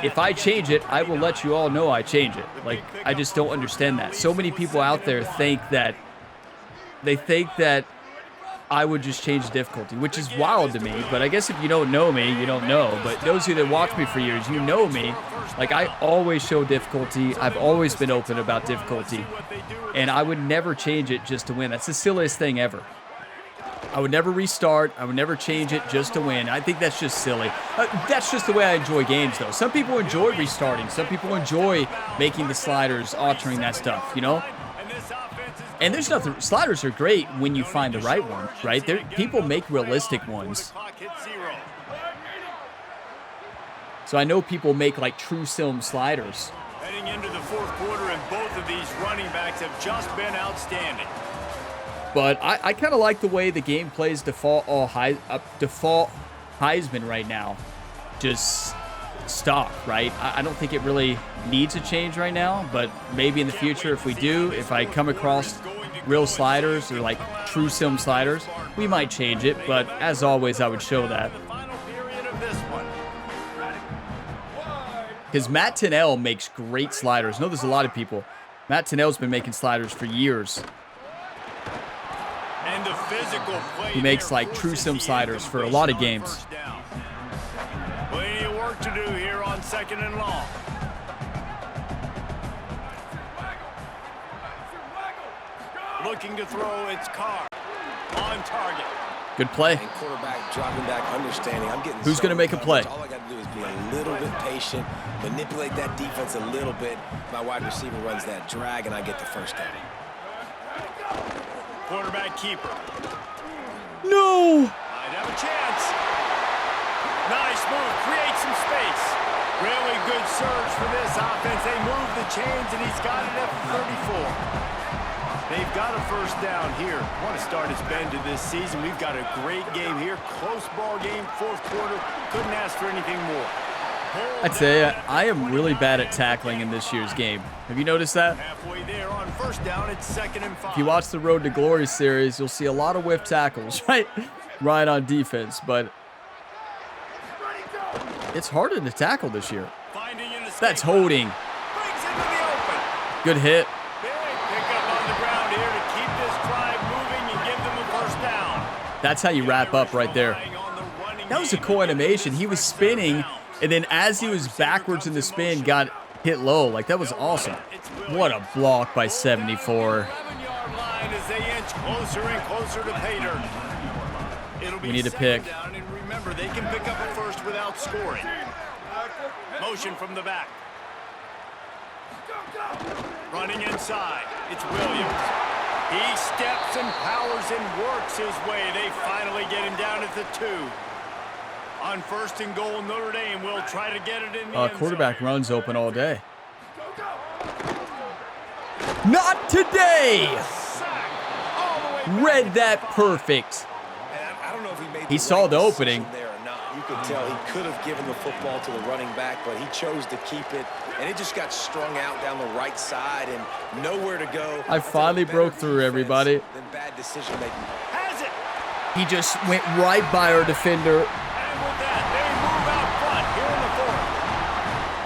if I change it, I will let you all know I change it. Like, I just don't understand that. So many people out there think that, they think that I would just change the difficulty, which is wild to me. But I guess if you don't know me, you don't know. But those of you that watch me for years, you know me. Like, I always show difficulty. I've always been open about difficulty. And I would never change it just to win. That's the silliest thing ever. I would never restart. I would never change it just to win. I think that's just silly. That's just the way I enjoy games, though. Some people enjoy restarting. Some people enjoy making the sliders, altering that stuff, you know? And there's nothing, sliders are great when you find the right one, right? People make realistic ones. So I know people make like true sim sliders. Heading into the fourth quarter, and both of these running backs have just been outstanding. But I kind of like the way the game plays default Heisman right now. Just stock, right? I don't think it really needs a change right now, but maybe in the future, if we do, if I come across real sliders or like true sim sliders, we might change it. But as always, I would show that. Because Matt Tennell makes great sliders. I know there's a lot of people. Matt Tennell's been making sliders for years. And the physical play, he makes like true sim sliders for a lot of games. Plenty of work to do here on 2nd and long. Looking to throw, it's Carr on target. Good play. And quarterback dropping back, understanding. I'm getting. Who's going to make a play? All I got to do is be a little bit patient, manipulate that defense a little bit. My wide receiver runs that drag, and I get the first down. Quarterback keeper. No. Might have a chance. Nice move. Create some space. Really good surge for this offense. They move the chains, and he's got it at 34. They've got a first down here. Want to start his bend to this season. We've got a great game here. Close ball game, fourth quarter. Couldn't ask for anything more. I tell you, I am really bad at tackling in this year's game. Have you noticed that? Halfway there on first down, it's 2nd and 5. If you watch the Road to Glory series, you'll see a lot of whiff tackles, right? Right on defense, but it's harder to tackle this year. That's holding. Good hit. That's how you wrap up right there. That was a cool animation. He was spinning, and then as he was backwards in the spin, got hit low. Like, that was awesome. What a block by 74. We need a pick. And remember, they can pick up a first without scoring. Motion from the back. Running inside. It's Williams. He steps and powers and works his way. They finally get him down at the 2. On 1st and goal, Notre Dame will try to get it in the end quarterback zone. runs open all day. Not today! Read that perfect. I don't know if He saw the opening. There or not. You could tell he could have given the football to the running back, but he chose to keep it, and it just got strung out down the right side and nowhere to go. I finally broke through, everybody. Then bad decision making. Has it. He just went right by our defender. And with that, they move out front here in the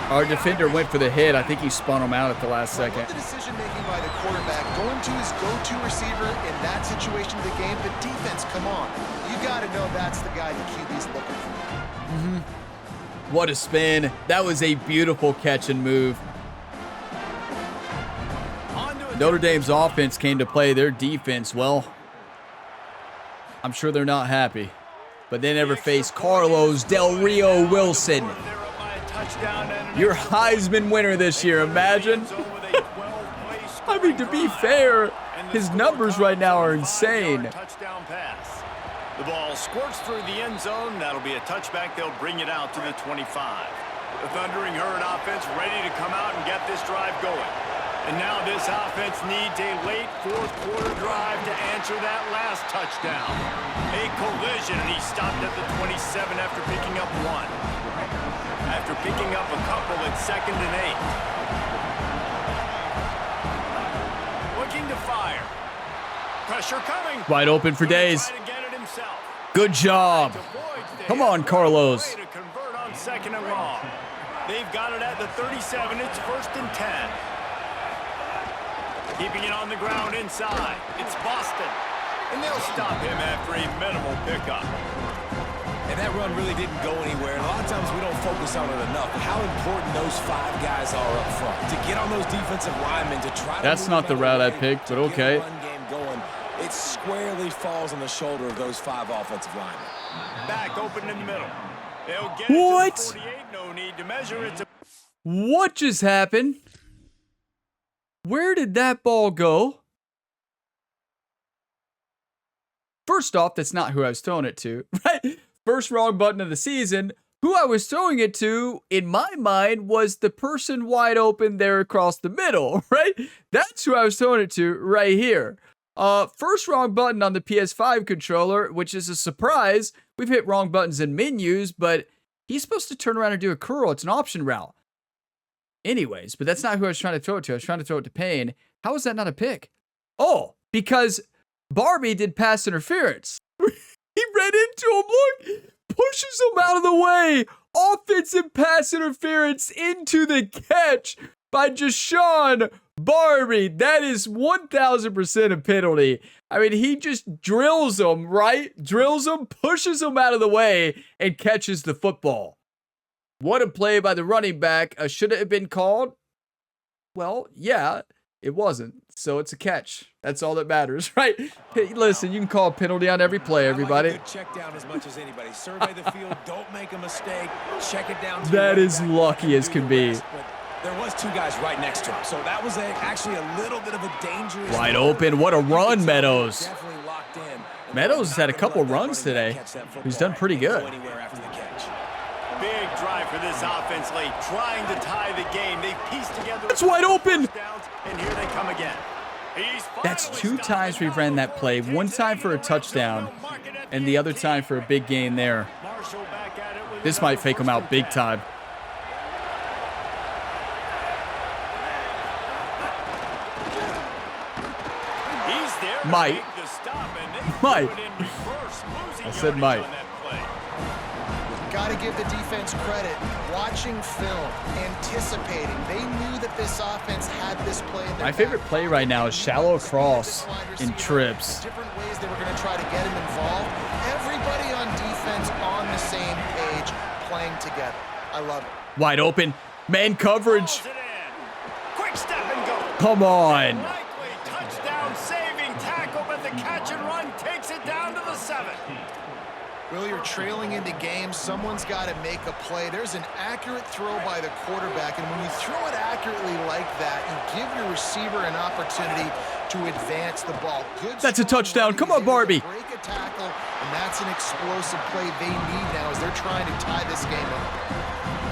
4th. Our defender went for the hit. I think he spun him out at the last I second. love the decision making by the quarterback, going to his go-to receiver in that situation of the game. The defense, come on. You got to know that's the guy the QB's looking for. What a spin. That was a beautiful catch and move. Notre Dame's offense came to play. Their defense, well, I'm sure they're not happy. But they never faced Carlos Del Rio-Wilson, your Heisman winner this year. Imagine. I mean, to be fair, his numbers right now are insane. The ball squirts through the end zone. That'll be a touchback. They'll bring it out to the 25. The Thundering Herd offense ready to come out and get this drive going. And now this offense needs a late fourth quarter drive to answer that last touchdown. A collision, and he stopped at the 27 after picking up one. After picking up a couple at 2nd and 8. Looking to fire. Pressure coming. Wide open for days. Good job. Come on, Carlos. To convert on 2nd and long. They've got it at the 37. It's 1st and 10. Keeping it on the ground inside. It's Boston. And they'll stop him after a minimal pickup. And that run really didn't go anywhere. And a lot of times we don't focus on it enough. But how important those 5 guys are up front. To get on those defensive linemen, to try to... That's not the route I picked, but okay. Going, it squarely falls on the shoulder of those 5 offensive linemen. Back open in the middle. They'll get what? It to the 48. No need to measure it. What just happened? Where did that ball go? First off, that's not who I was throwing it to, right? First wrong button of the season. Who I was throwing it to, in my mind, was the person wide open there across the middle, right? That's who I was throwing it to right here. First wrong button on the PS5 controller, which is a surprise. We've hit wrong buttons in menus, but he's supposed to turn around and do a curl. It's an option route. Anyways, but that's not who I was trying to throw it to. I was trying to throw it to Payne. How is that not a pick? Oh, because Barbie did pass interference. He ran into him, look, pushes him out of the way. Offensive pass interference into the catch by Jashawn Barbie. That is 1,000% a penalty. I mean, he just drills him, right? Drills him, pushes him out of the way, and catches the football. What a play by the running back. Should it have been called? Well, yeah, it wasn't. So it's a catch. That's all that matters, right? Hey, listen, you can call a penalty on every play, everybody. I like a good check down as much as anybody. Survey the field. Don't make a mistake. Check it down. That is lucky as can be. There was 2 guys right next to him, so that was actually a little bit of a dangerous... Wide open. What a run, Meadows. Definitely locked in. Meadows has had a couple runs today. He's done pretty good. Big drive for this offense late, trying to tie the game. They pieced together... It's wide open! And here they come again. That's 2 times we've ran that play. 1 time for a touchdown, and the other time for a big gain there. This might fake him out big time. Might. I said might. Got to give the defense credit. Watching film, anticipating. They knew that this offense had this play in their My favorite play right now is shallow cross in trips. Different ways they were going to try to get him involved. Everybody on defense on the same page, playing together. I love it. Wide open. Man coverage. Quick step and go. Come on. Likely touchdown saving tackle, but the catch and run takes it down to the 7. Well, you're trailing into games. Someone's got to make a play. There's an accurate throw by the quarterback, and when you throw it accurately like that, you give your receiver an opportunity to advance the ball. Good. That's a touchdown. Come on, Barbie. Break a tackle, and that's an explosive play they need now as they're trying to tie this game up.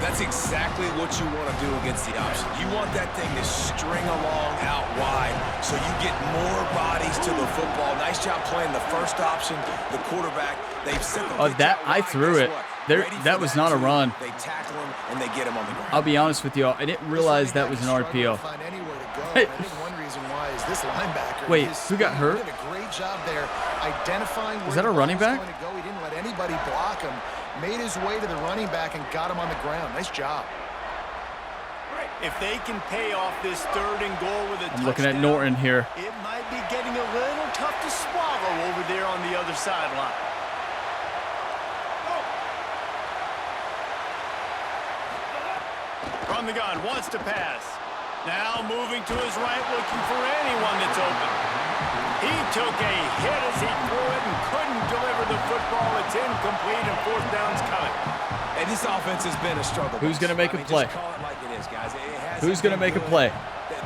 That's exactly what you want to do against the option. You want that thing to string along out wide so you get more bodies to the football. Nice job playing the first option, the quarterback. They've set the that I threw it. There, that was not a run. They tackle him and they get him on the ground. I'll be honest with you, I didn't realize that was an RPO. Hey. I think one reason why is this linebacker. Wait, who got hurt? Did a great job there identifying. Is that a running back? He didn't let anybody block him. Made his way to the running back and got him on the ground. Nice job. If they can pay off this 3rd and goal with a touchdown, I'm looking at Norton here. It might be getting a little tough to swallow over there on the other sideline. From the gun, wants to pass. Now moving to his right, looking for anyone that's open. He took a hit as he threw it and couldn't deliver the football. It's incomplete and 4th down's coming. And this offense has been a struggle. Who's going to make a play? Just call it like it is, guys. Who's going to make a play?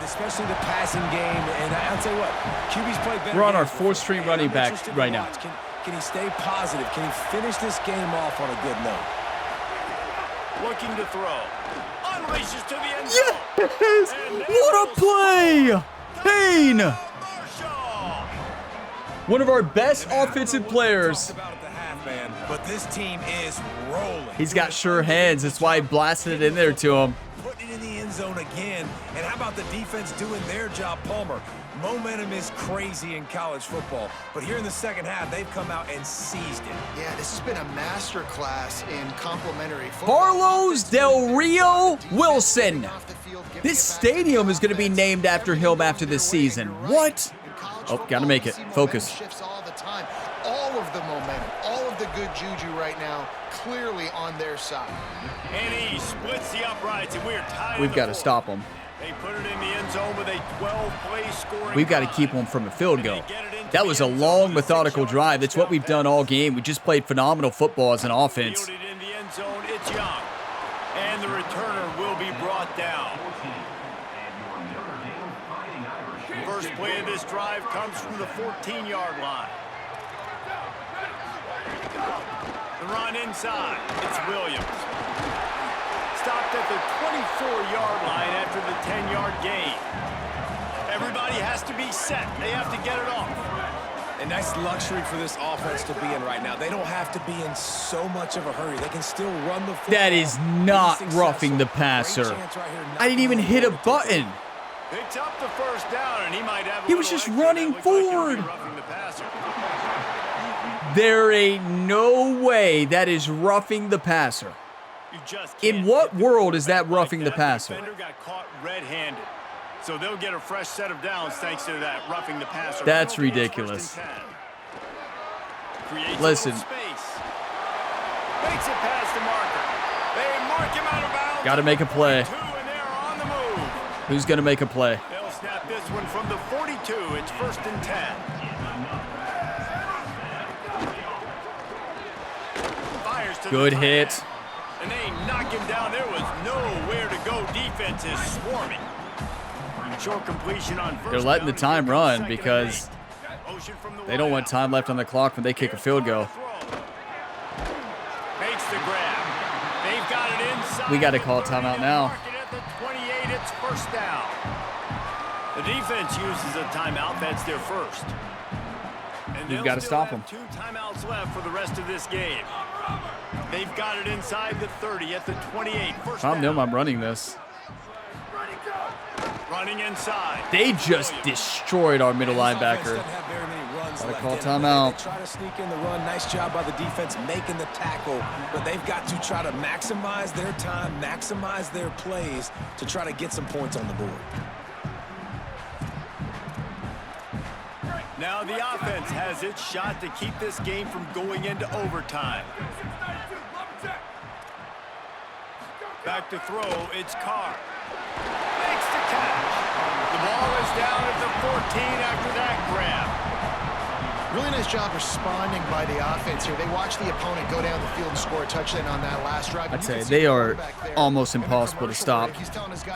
Especially the passing game. And I'll tell you what, QB's played better. We're on our 4th string running back right now. Can he stay positive? Can he finish this game off on a good note? Looking to throw. Unleashes to the end zone. Yes! What a play! Payne! One of our best offensive players. But this team is rolling. He's got sure hands. That's why he blasted it in there to him. Putting it in the end zone again. And how about the defense doing their job, Palmer? Momentum is crazy in college football. But here in the second half, they've come out and seized it. Yeah, this has been a master class in complementary football. Carlos Del Rio-Wilson. This stadium is going to be named after him after this season. What? Oh, got to make it. Focus. All of the momentum, all of the good juju right now, clearly on their side. And he splits the uprights, and we're tied. We've got to stop him. They put it in the end zone with a 12-play scoring. We've got to keep him from a field goal. That was a long, methodical drive. That's what we've done all game. We just played phenomenal football as an offense. Fielded in the end zone, it's Young. And the returner will be brought down. First play of this drive comes from the 14-yard line. The run inside. It's Williams. Stopped at the 24-yard line after the 10-yard gain. Everybody has to be set. They have to get it off. A nice luxury for this offense to be in right now. They don't have to be in so much of a hurry. They can still run the football. That is not roughing the passer. I didn't even hit a button. Picks up the first down, and he might have a He was little just extra. running That looked like he was forward. roughing the passer. There ain't no way that is roughing the passer. You just In can't what hit the world is that quarterback roughing like the that. passer? Defender got caught red-handed. So they'll get a fresh set of downs thanks to that roughing the passer. That's Penalty is ridiculous. 1st and 10. Creates Listen. a little space. Makes it past the marker. They mark him out of bounds. Got to make a play. 2, and they're on the move. Who's going to make a play? They'll snap this one from the 42. It's 1st and 10. Fires to Good the tight hit. end. And they knock him down. There was nowhere to go. Defense is swarming. Short completion on first. They're letting the down. time Second run and because 8. Motion from the they don't want wideout. time left on the clock when they kick a field goal. Makes the grab. They've got it inside. We got to call timeout now. Mark it at the 28. It's 1st down. The defense uses a timeout. That's their first. And We've they'll got to still stop have them. 2 timeouts left for the rest of this game. They've got it inside the 30 at the 28. First I'm down. them. I'm running this. Running inside. They just destroyed our middle linebacker. Gotta call timeout. They try to sneak in the run. Nice job by the defense making the tackle, but they've got to try to maximize their time, maximize their plays to try to get some points on the board. Now the offense has its shot to keep this game from going into overtime. Back to throw, it's Carr. Makes the catch. The ball is down at the 14 after that grab. Really nice job responding by the offense here. They watch the opponent go down the field and score a touchdown on that last drive. I'd say they are almost impossible to stop.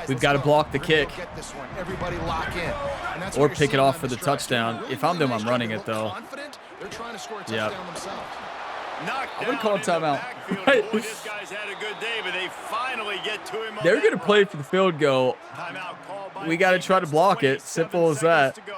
We've got to block the kick Everybody lock in. And that's or what you're pick it seeing off on for the this drive. touchdown. Really, If I'm them, really I'm nice running job. it They look though. confident. They're trying to score a Yep. touchdown themselves. Knocked I'm gonna down call in the timeout. backfield. Right. Boy, this guy's had a good day, but they finally get to him on They're that going to play run. for the field goal. Timeout called by We got to try to defense. block it. 27 Simple as seconds that. to go.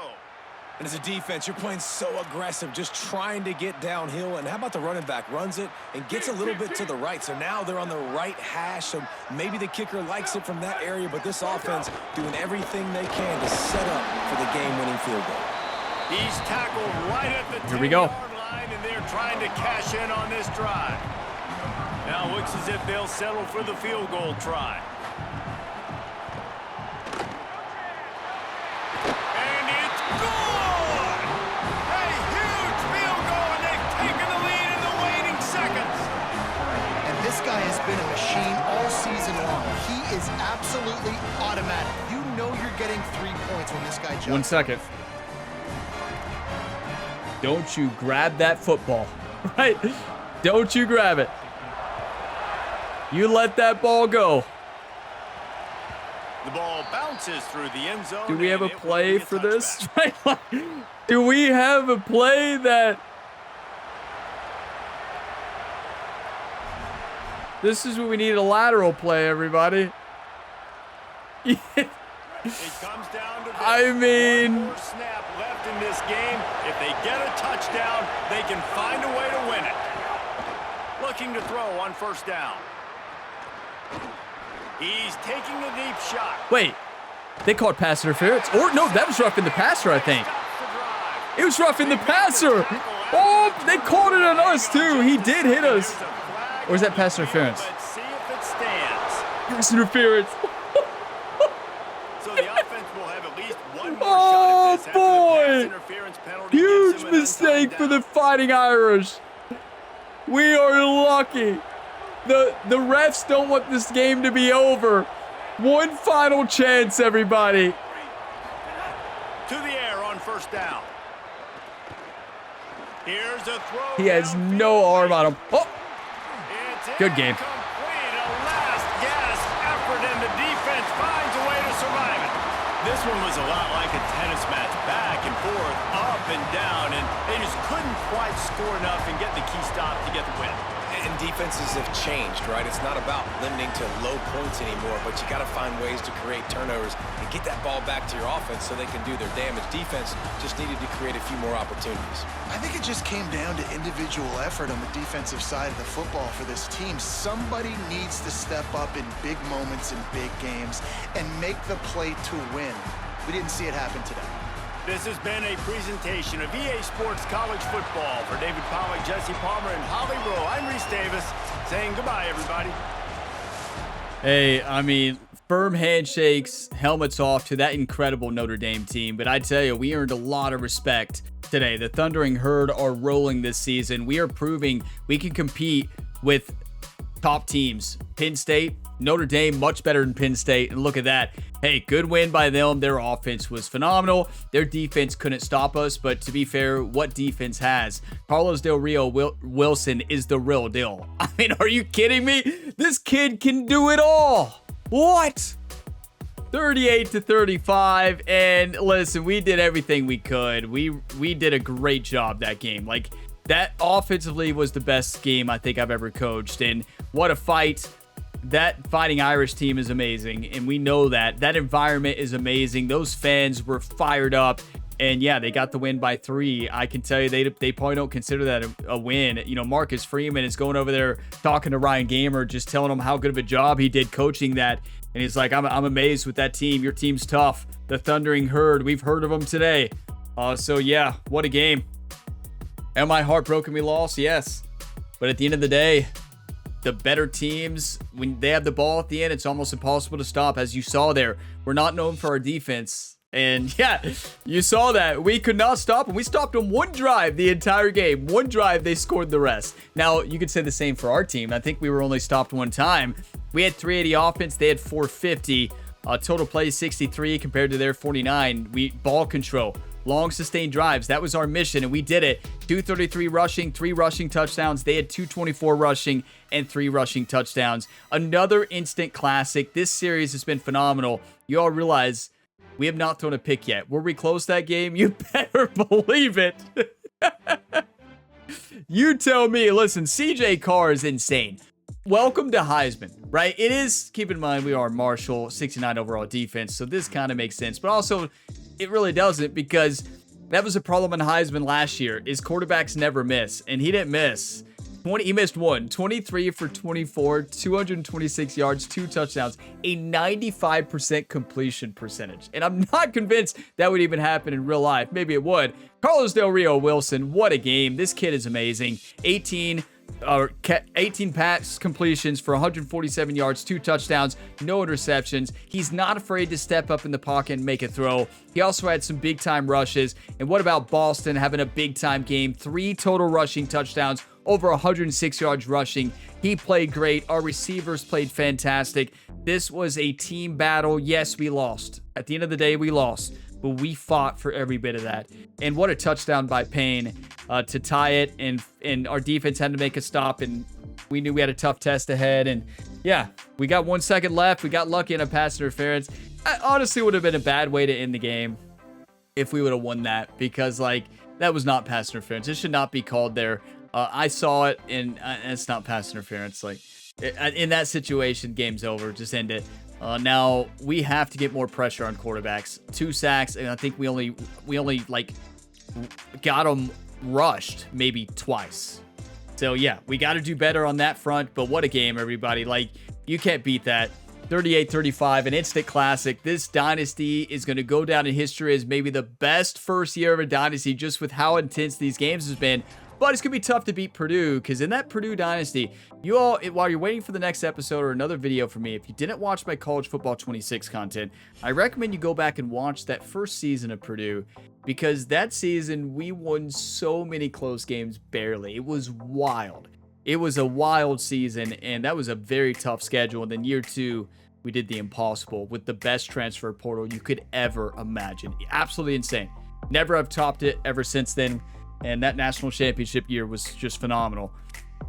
And as a defense, you're playing so aggressive, just trying to get downhill. And how about the running back runs it and gets a little bit to the right. So now they're on the right hash. So maybe the kicker likes it from that area, but this offense doing everything they can to set up for the game-winning field goal. He's tackled right at the Here we go. 10-yard line, and they're trying to cash in on this drive. Now looks as if they'll settle for the field goal try. And it's good! A huge field goal, and they've taken the lead in the waning seconds. And this guy has been a machine all season long. He is absolutely automatic. You know you're getting 3 points when this guy jumps. 1 second. Don't you grab that football. Right? Don't you grab it. You let that ball go. The ball bounces through the end zone. Do we have a and it will play be a for this? touchback. Do we have a play that This is what we need, a lateral play, everybody. It comes down to this. I mean, one more snap left in this game. If they get a touchdown, they can find a way to win it. Looking to throw on first down. He's taking a deep shot. wait, they called pass interference? Or no, that was roughing the passer, I think. It was roughing the passer. Oh, they called it on us too. He did hit us. Or is that pass interference? Let's see if it stands. Pass interference. So the offense will have at least one more Oh, shot at this after the boy. pass interference penalty Huge gives him an mistake untied for the down. Fighting Irish. We are lucky. The refs don't want this game to be over. One final chance, everybody. To the air on first down. Here's a throw. He has no arm on him. Oh, It's good game. incomplete. A last gasp effort, and the defense finds a way to survive it. This one was a lot like a tennis match, back and forth, up and down, and they just couldn't quite score enough and get the key stop to get the win. And defenses have changed, right? It's not about limiting to low points anymore, but you got to find ways to create turnovers and get that ball back to your offense so they can do their damage. Defense just needed to create a few more opportunities. I think it just came down to individual effort on the defensive side of the football for this team. Somebody needs to step up in big moments in big games and make the play to win. We didn't see it happen today. This has been a presentation of EA Sports College Football. For David Pollack, Jesse Palmer, and Holly Rowe, I'm Reese Davis saying goodbye, everybody. Hey, I mean, firm handshakes, helmets off to that incredible Notre Dame team. But I tell you, we earned a lot of respect today. The Thundering Herd are rolling this season. We are proving we can compete with top teams. Penn State, Notre Dame, much better than Penn State. And look at that. Hey, good win by them. Their offense was phenomenal. Their defense couldn't stop us. But to be fair, what defense has? Carlos Del Rio-Wilson is the real deal. I mean, are you kidding me? This kid can do it all. What? 38-35. And listen, we did everything we could. We did a great job that game. Like, that offensively was the best game I think I've ever coached. And what a fight. That Fighting Irish team is amazing, and we know that. That environment is amazing. Those fans were fired up, and yeah, they got the win by 3. I can tell you they probably don't consider that a win. You know, Marcus Freeman is going over there talking to Ryan Gamer, just telling him how good of a job he did coaching that, and he's like, I'm amazed with that team. Your team's tough. The Thundering Herd, we've heard of them today. So yeah, what a game. Am I heartbroken we lost? Yes, but at the end of the day, the better teams, when they have the ball at the end, it's almost impossible to stop. As you saw there, we're not known for our defense. And yeah, you saw that. We could not stop them. We stopped them one drive the entire game. One drive, they scored the rest. Now, you could say the same for our team. I think we were only stopped one time. We had 380 offense. They had 450. Total plays 63 compared to their 49. Ball control. Long sustained drives. That was our mission, and we did it. 233 rushing, 3 rushing touchdowns. They had 224 rushing and 3 rushing touchdowns. Another instant classic. This series has been phenomenal. You all realize we have not thrown a pick yet. Will we close that game? You better believe it. You tell me. Listen, CJ Carr is insane. Welcome to Heisman, right? It is, keep in mind, we are Marshall, 69 overall defense, so this kind of makes sense. But also, it really doesn't, because that was a problem in Heisman last year, is quarterbacks never miss, and he didn't miss. He missed one, 23 for 24, 226 yards, 2 touchdowns, a 95% completion percentage. And I'm not convinced that would even happen in real life. Maybe it would. Carlos Del Rio-Wilson, what a game. This kid is amazing. 18 pass completions for 147 yards, 2 touchdowns, no interceptions. He's not afraid to step up in the pocket and make a throw. He also had some big-time rushes. And what about Boston having a big-time game? 3 total rushing touchdowns, over 106 yards rushing. He played great. Our receivers played fantastic. This was a team battle. Yes, we lost. At the end of the day, we lost. But we fought for every bit of that. And what a touchdown by Payne to tie it. And our defense had to make a stop. And we knew we had a tough test ahead. And yeah, we got 1 second left. We got lucky in a pass interference. I honestly would have been a bad way to end the game if we would have won that. Because, like, that was not pass interference. It should not be called there. I saw it, and it's not pass interference. Like, In that situation, game's over. Just end it. Now we have to get more pressure on quarterbacks. 2 sacks, and I think we only like got them rushed maybe twice. So yeah, we got to do better on that front. But what a game, everybody! Like, you can't beat that. 38-35, an instant classic. This dynasty is going to go down in history as maybe the best first year of a dynasty, just with how intense these games has been. But it's going to be tough to beat Purdue, because in that Purdue dynasty, you all, while you're waiting for the next episode or another video from me, if you didn't watch my College Football 26 content, I recommend you go back and watch that first season of Purdue, because that season, we won so many close games barely. It was wild. It was a wild season, and that was a very tough schedule. And then year 2, we did the impossible with the best transfer portal you could ever imagine. Absolutely insane. Never have topped it ever since then. And that national championship year was just phenomenal.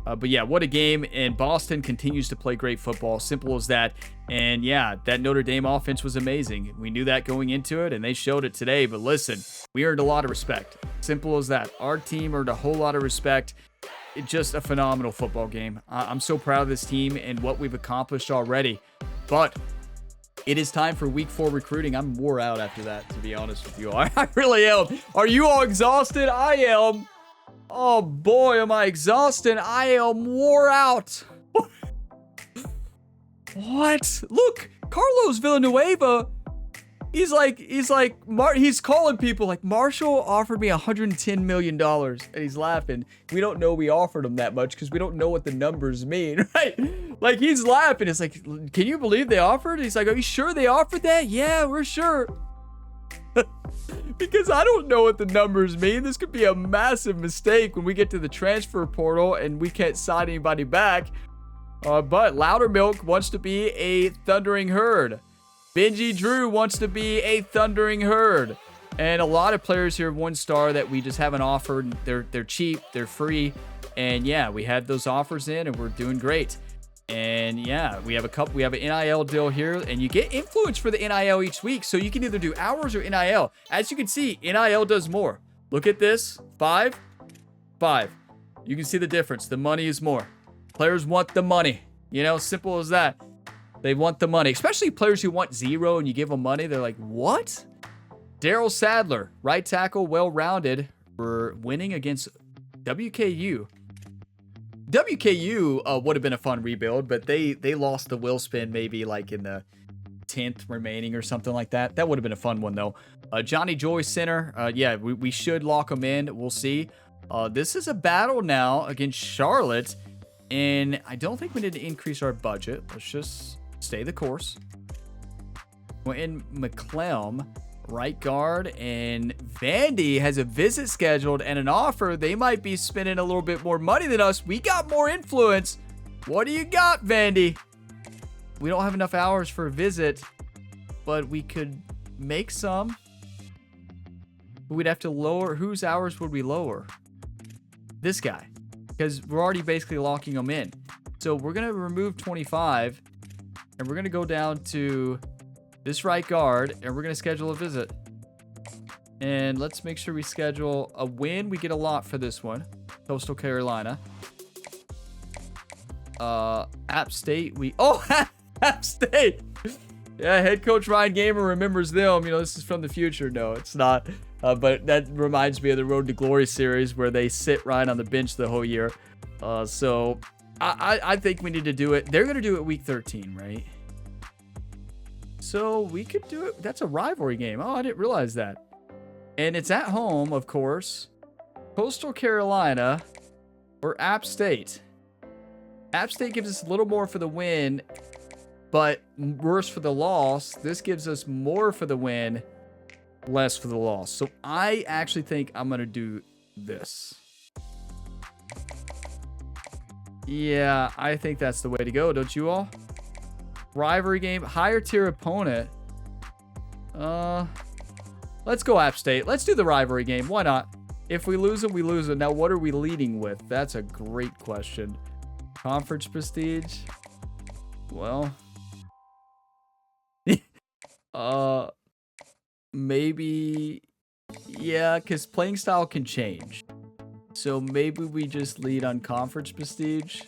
But yeah, what a game. And Boston continues to play great football. Simple as that. And yeah, that Notre Dame offense was amazing. We knew that going into it, and they showed it today. But listen, we earned a lot of respect. Simple as that. Our team earned a whole lot of respect. It's just a phenomenal football game. I'm so proud of this team and what we've accomplished already. But it is time for week 4 recruiting. I'm wore out after that, to be honest with you all. I really am. Are you all exhausted? I am. Oh boy, am I exhausted. I am wore out. What? Look, Carlos Villanueva. He's calling people like, Marshall offered me $110 million, and he's laughing. We don't know we offered him that much because we don't know what the numbers mean, right? Like, he's laughing. It's like, can you believe they offered? He's like, are you sure they offered that? Yeah, we're sure. Because I don't know what the numbers mean. This could be a massive mistake when we get to the transfer portal and we can't sign anybody back. But Loudermilk wants to be a Thundering Herd. Benji Drew wants to be a Thundering Herd. And a lot of players here 1-star that we just haven't offered. They're cheap, they're free. And yeah, we had those offers in and we're doing great. And yeah, we have an NIL deal here, and you get influence for the NIL each week. So you can either do hours or NIL. As you can see, NIL does more. Look at this. 5. You can see the difference. The money is more. Players want the money. You know, simple as that. They want the money, especially players who want 0 and you give them money. They're like, what? Daryl Sadler, right tackle, well-rounded. We're winning against WKU. WKU would have been a fun rebuild, but they lost the Wilson maybe like in the 10th remaining or something like that. That would have been a fun one, though. Johnny Joy center. Yeah, we should lock him in. We'll see. This is a battle now against Charlotte, and I don't think we need to increase our budget. Let's just stay the course. We're in McClelm, right guard, and Vandy has a visit scheduled and an offer. They might be spending a little bit more money than us. We got more influence. What do you got, Vandy? We don't have enough hours for a visit, but we could make some. We'd have to lower. Whose hours would we lower? This guy, because we're already basically locking him in. So we're going to remove 25, and we're going to go down to this right guard, and we're going to schedule a visit. And let's make sure we schedule a win. We get a lot for this one. Coastal Carolina. App State. App State. Yeah, head coach Ryan Gamer remembers them. You know, this is from the future. No, it's not. But that reminds me of the Road to Glory series where they sit Ryan on the bench the whole year. So I think we need to do it. They're going to do it week 13, right? So we could do it. That's a rivalry game. Oh, I didn't realize that. And it's at home, of course. Coastal Carolina or App State. App State gives us a little more for the win, but worse for the loss. This gives us more for the win, less for the loss. So I actually think I'm going to do this. Yeah, I think that's the way to go, don't you all? Rivalry game, higher tier opponent. Let's go App State. Let's do the rivalry game. Why not? If we lose it, we lose it. Now, what are we leading with? That's a great question. Conference prestige. Well, maybe, yeah, because playing style can change. So maybe we just lead on conference prestige.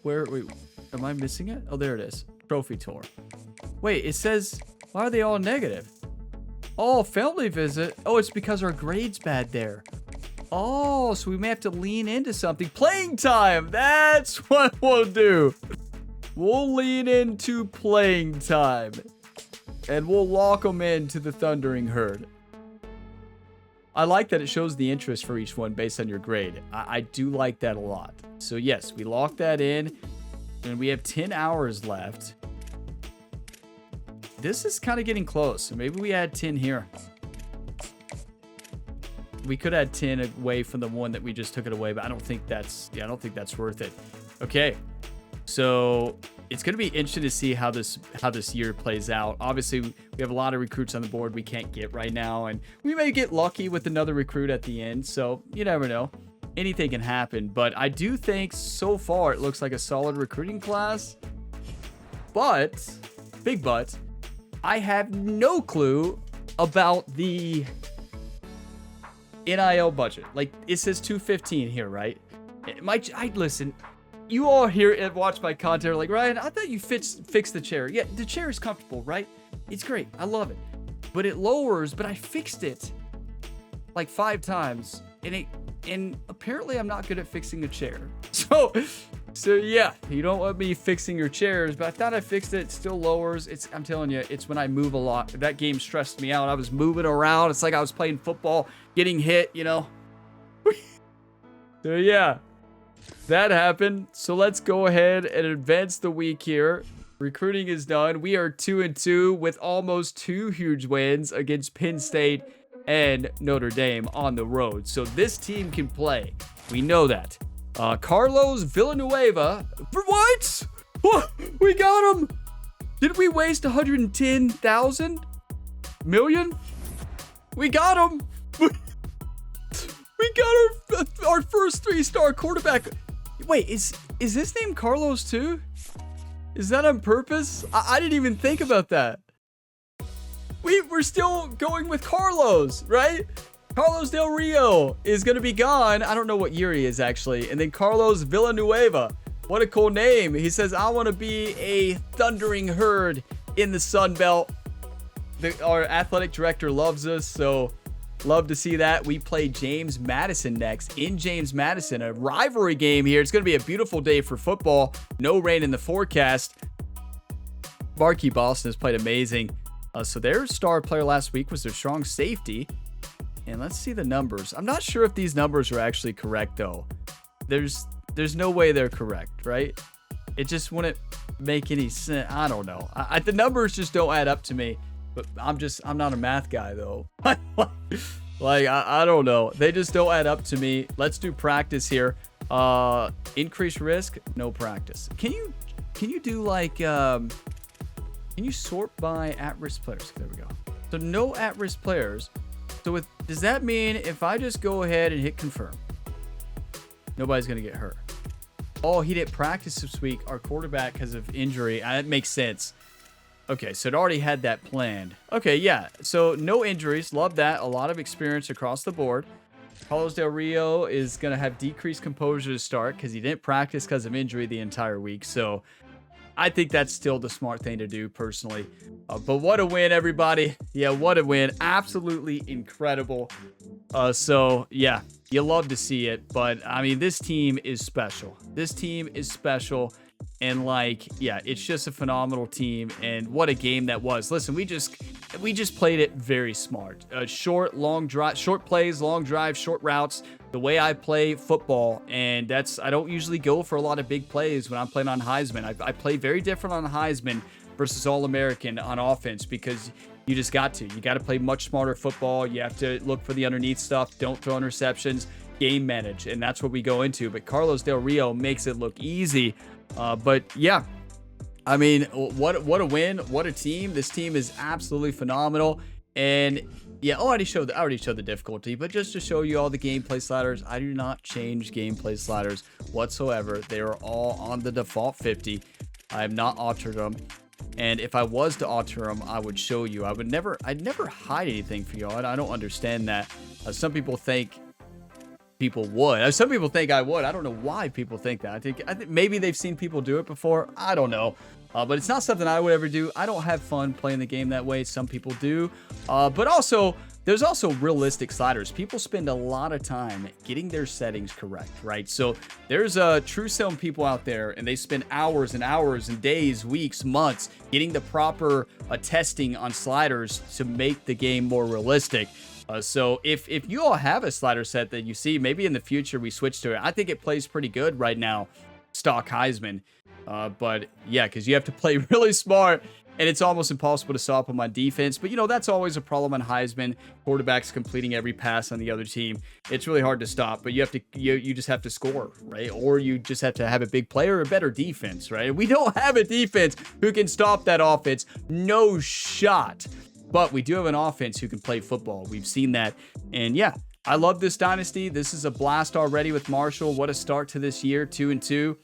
Wait, am I missing it? Oh, there it is. Trophy tour. Wait, it says, why are they all negative? Oh, family visit. Oh, it's because our grade's bad there. Oh, so we may have to lean into something. Playing time. That's what we'll do. We'll lean into playing time. And we'll lock them into the Thundering Herd. I like that it shows the interest for each one based on your grade. I do like that a lot. So yes, we lock that in. And we have 10 hours left. This is kind of getting close. So maybe we add 10 here. We could add 10 away from the one that we just took it away, but I don't think that's worth it. Okay. So it's going to be interesting to see how this year plays out. Obviously, we have a lot of recruits on the board we can't get right now, and we may get lucky with another recruit at the end. So you never know. Anything can happen, but I do think so far it looks like a solid recruiting class. But, big but, I have no clue about the NIL budget. Like, it says 215 here, right? Listen, you all here and watch my content are like, Ryan, I thought you fixed the chair. Yeah, the chair is comfortable, right? It's great. I love it. But it lowers, but I fixed it like 5 times, and apparently I'm not good at fixing a chair. So yeah, you don't want me fixing your chairs, but I thought I fixed it. It still lowers. I'm telling you, it's when I move a lot. That game stressed me out. I was moving around. It's like I was playing football, getting hit, you know. So yeah, that happened. So let's go ahead and advance the week here. Recruiting is done. We are 2-2 with almost 2 huge wins against Penn State and Notre Dame on the road. So this team can play. We know that. Carlos Villanueva. For what? We got him. Did we waste 110,000 million? We got him. We got our first 3-star quarterback. Wait, is his name Carlos too? Is that on purpose? I didn't even think about that. We're still going with Carlos, right? Carlos Del Rio is going to be gone. I don't know what year he is, actually. And then Carlos Villanueva. What a cool name. He says, I want to be a Thundering Herd in the Sun Belt. Our athletic director loves us, so love to see that. We play James Madison next in James Madison, a rivalry game here. It's going to be a beautiful day for football. No rain in the forecast. Marquis Boston has played amazing. So their star player last week was their strong safety. And let's see the numbers. I'm not sure if these numbers are actually correct, though. There's no way they're correct, right? It just wouldn't make any sense. I don't know. The numbers just don't add up to me. But I'm not a math guy, though. Like, I don't know. They just don't add up to me. Let's do practice here. Increased risk, no practice. Can you do like, can you sort by at-risk players? There we go. So no at-risk players. So does that mean if I just go ahead and hit confirm, nobody's going to get hurt? Oh, he didn't practice this week. Our quarterback because of injury. That makes sense. Okay, so it already had that planned. Okay, yeah. So no injuries. Love that. A lot of experience across the board. Carlos Del Rio is going to have decreased composure to start because he didn't practice because of injury the entire week. So I think that's still the smart thing to do personally. But what a win, everybody. Yeah, what a win. Absolutely incredible. So, yeah, you love to see it. But, I mean, this team is special. This team is special. And, like, yeah, it's just a phenomenal team. And what a game that was. Listen, we just played it very smart. Short plays, long drives, short routes. The way I play football, and I don't usually go for a lot of big plays when I'm playing on Heisman. I play very different on Heisman versus All-American on offense because you just got to. You got to play much smarter football. You have to look for the underneath stuff. Don't throw interceptions. Game manage, and that's what we go into. But Carlos Del Rio makes it look easy. But yeah, I mean, what a win. What a team. This team is absolutely phenomenal. And yeah, I already showed the difficulty, but just to show you all the gameplay sliders, I do not change gameplay sliders whatsoever. They are all on the default 50. I have not altered them. And if I was to alter them, I would show you. I'd never hide anything for y'all. I don't understand that. Some people think people would. Some people think I would. I don't know why people think that. I think maybe they've seen people do it before. I don't know. But it's not something I would ever do. I don't have fun playing the game that way. Some people do. But also, there's also realistic sliders. People spend a lot of time getting their settings correct, right? So there's true selling people out there, and they spend hours and hours and days, weeks, months getting the proper testing on sliders to make the game more realistic. So if you all have a slider set that you see, maybe in the future we switch to it. I think it plays pretty good right now, stock Heisman. But yeah, because you have to play really smart, and it's almost impossible to stop them on defense. But, you know, that's always a problem on Heisman. Quarterbacks completing every pass on the other team. It's really hard to stop, but you have to, you just have to score, right? Or you just have to have a big player or a better defense, right? We don't have a defense who can stop that offense. No shot. But we do have an offense who can play football. We've seen that. And yeah, I love this dynasty. This is a blast already with Marshall. What a start to this year, 2-2.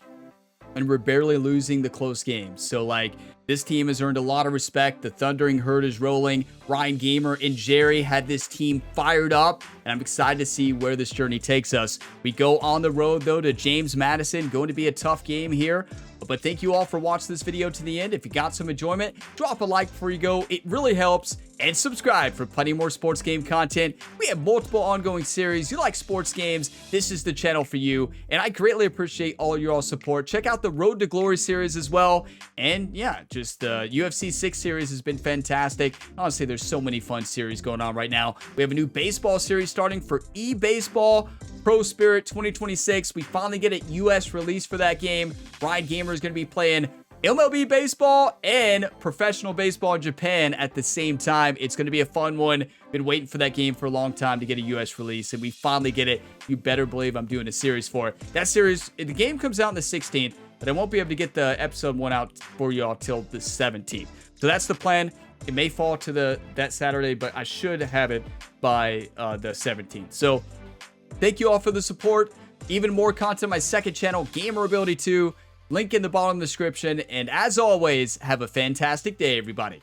And we're barely losing the close games. So, like, this team has earned a lot of respect. The Thundering Herd is rolling. Ryan Gamer and Jerry had this team fired up, and I'm excited to see where this journey takes us. We go on the road, though, to James Madison. Going to be a tough game here. But thank you all for watching this video to the end. If you got some enjoyment, drop a like before you go. It really helps. And subscribe for plenty more sports game content. We have multiple ongoing series. You like sports games, this is the channel for you. And I greatly appreciate all your support. Check out the Road to Glory series as well. And yeah, just the UFC 6 series has been fantastic. Honestly, there's so many fun series going on right now. We have a new baseball series starting for eBaseball Pro Spirit 2026. We finally get a US release for that game. Ryan Gamer is going to be playing MLB baseball and professional baseball in Japan at the same time. It's going to be a fun one. Been waiting for that game for a long time to get a US release, and we finally get it. You better believe I'm doing a series for it. That series, the game comes out on the 16th, but I won't be able to get the episode 1 out for y'all till the 17th. So that's the plan. It may fall to that Saturday, but I should have it by the 17th. So thank you all for the support. Even more content on my second channel, Gamer Ability 2. Link in the bottom of the description. And as always, have a fantastic day, everybody.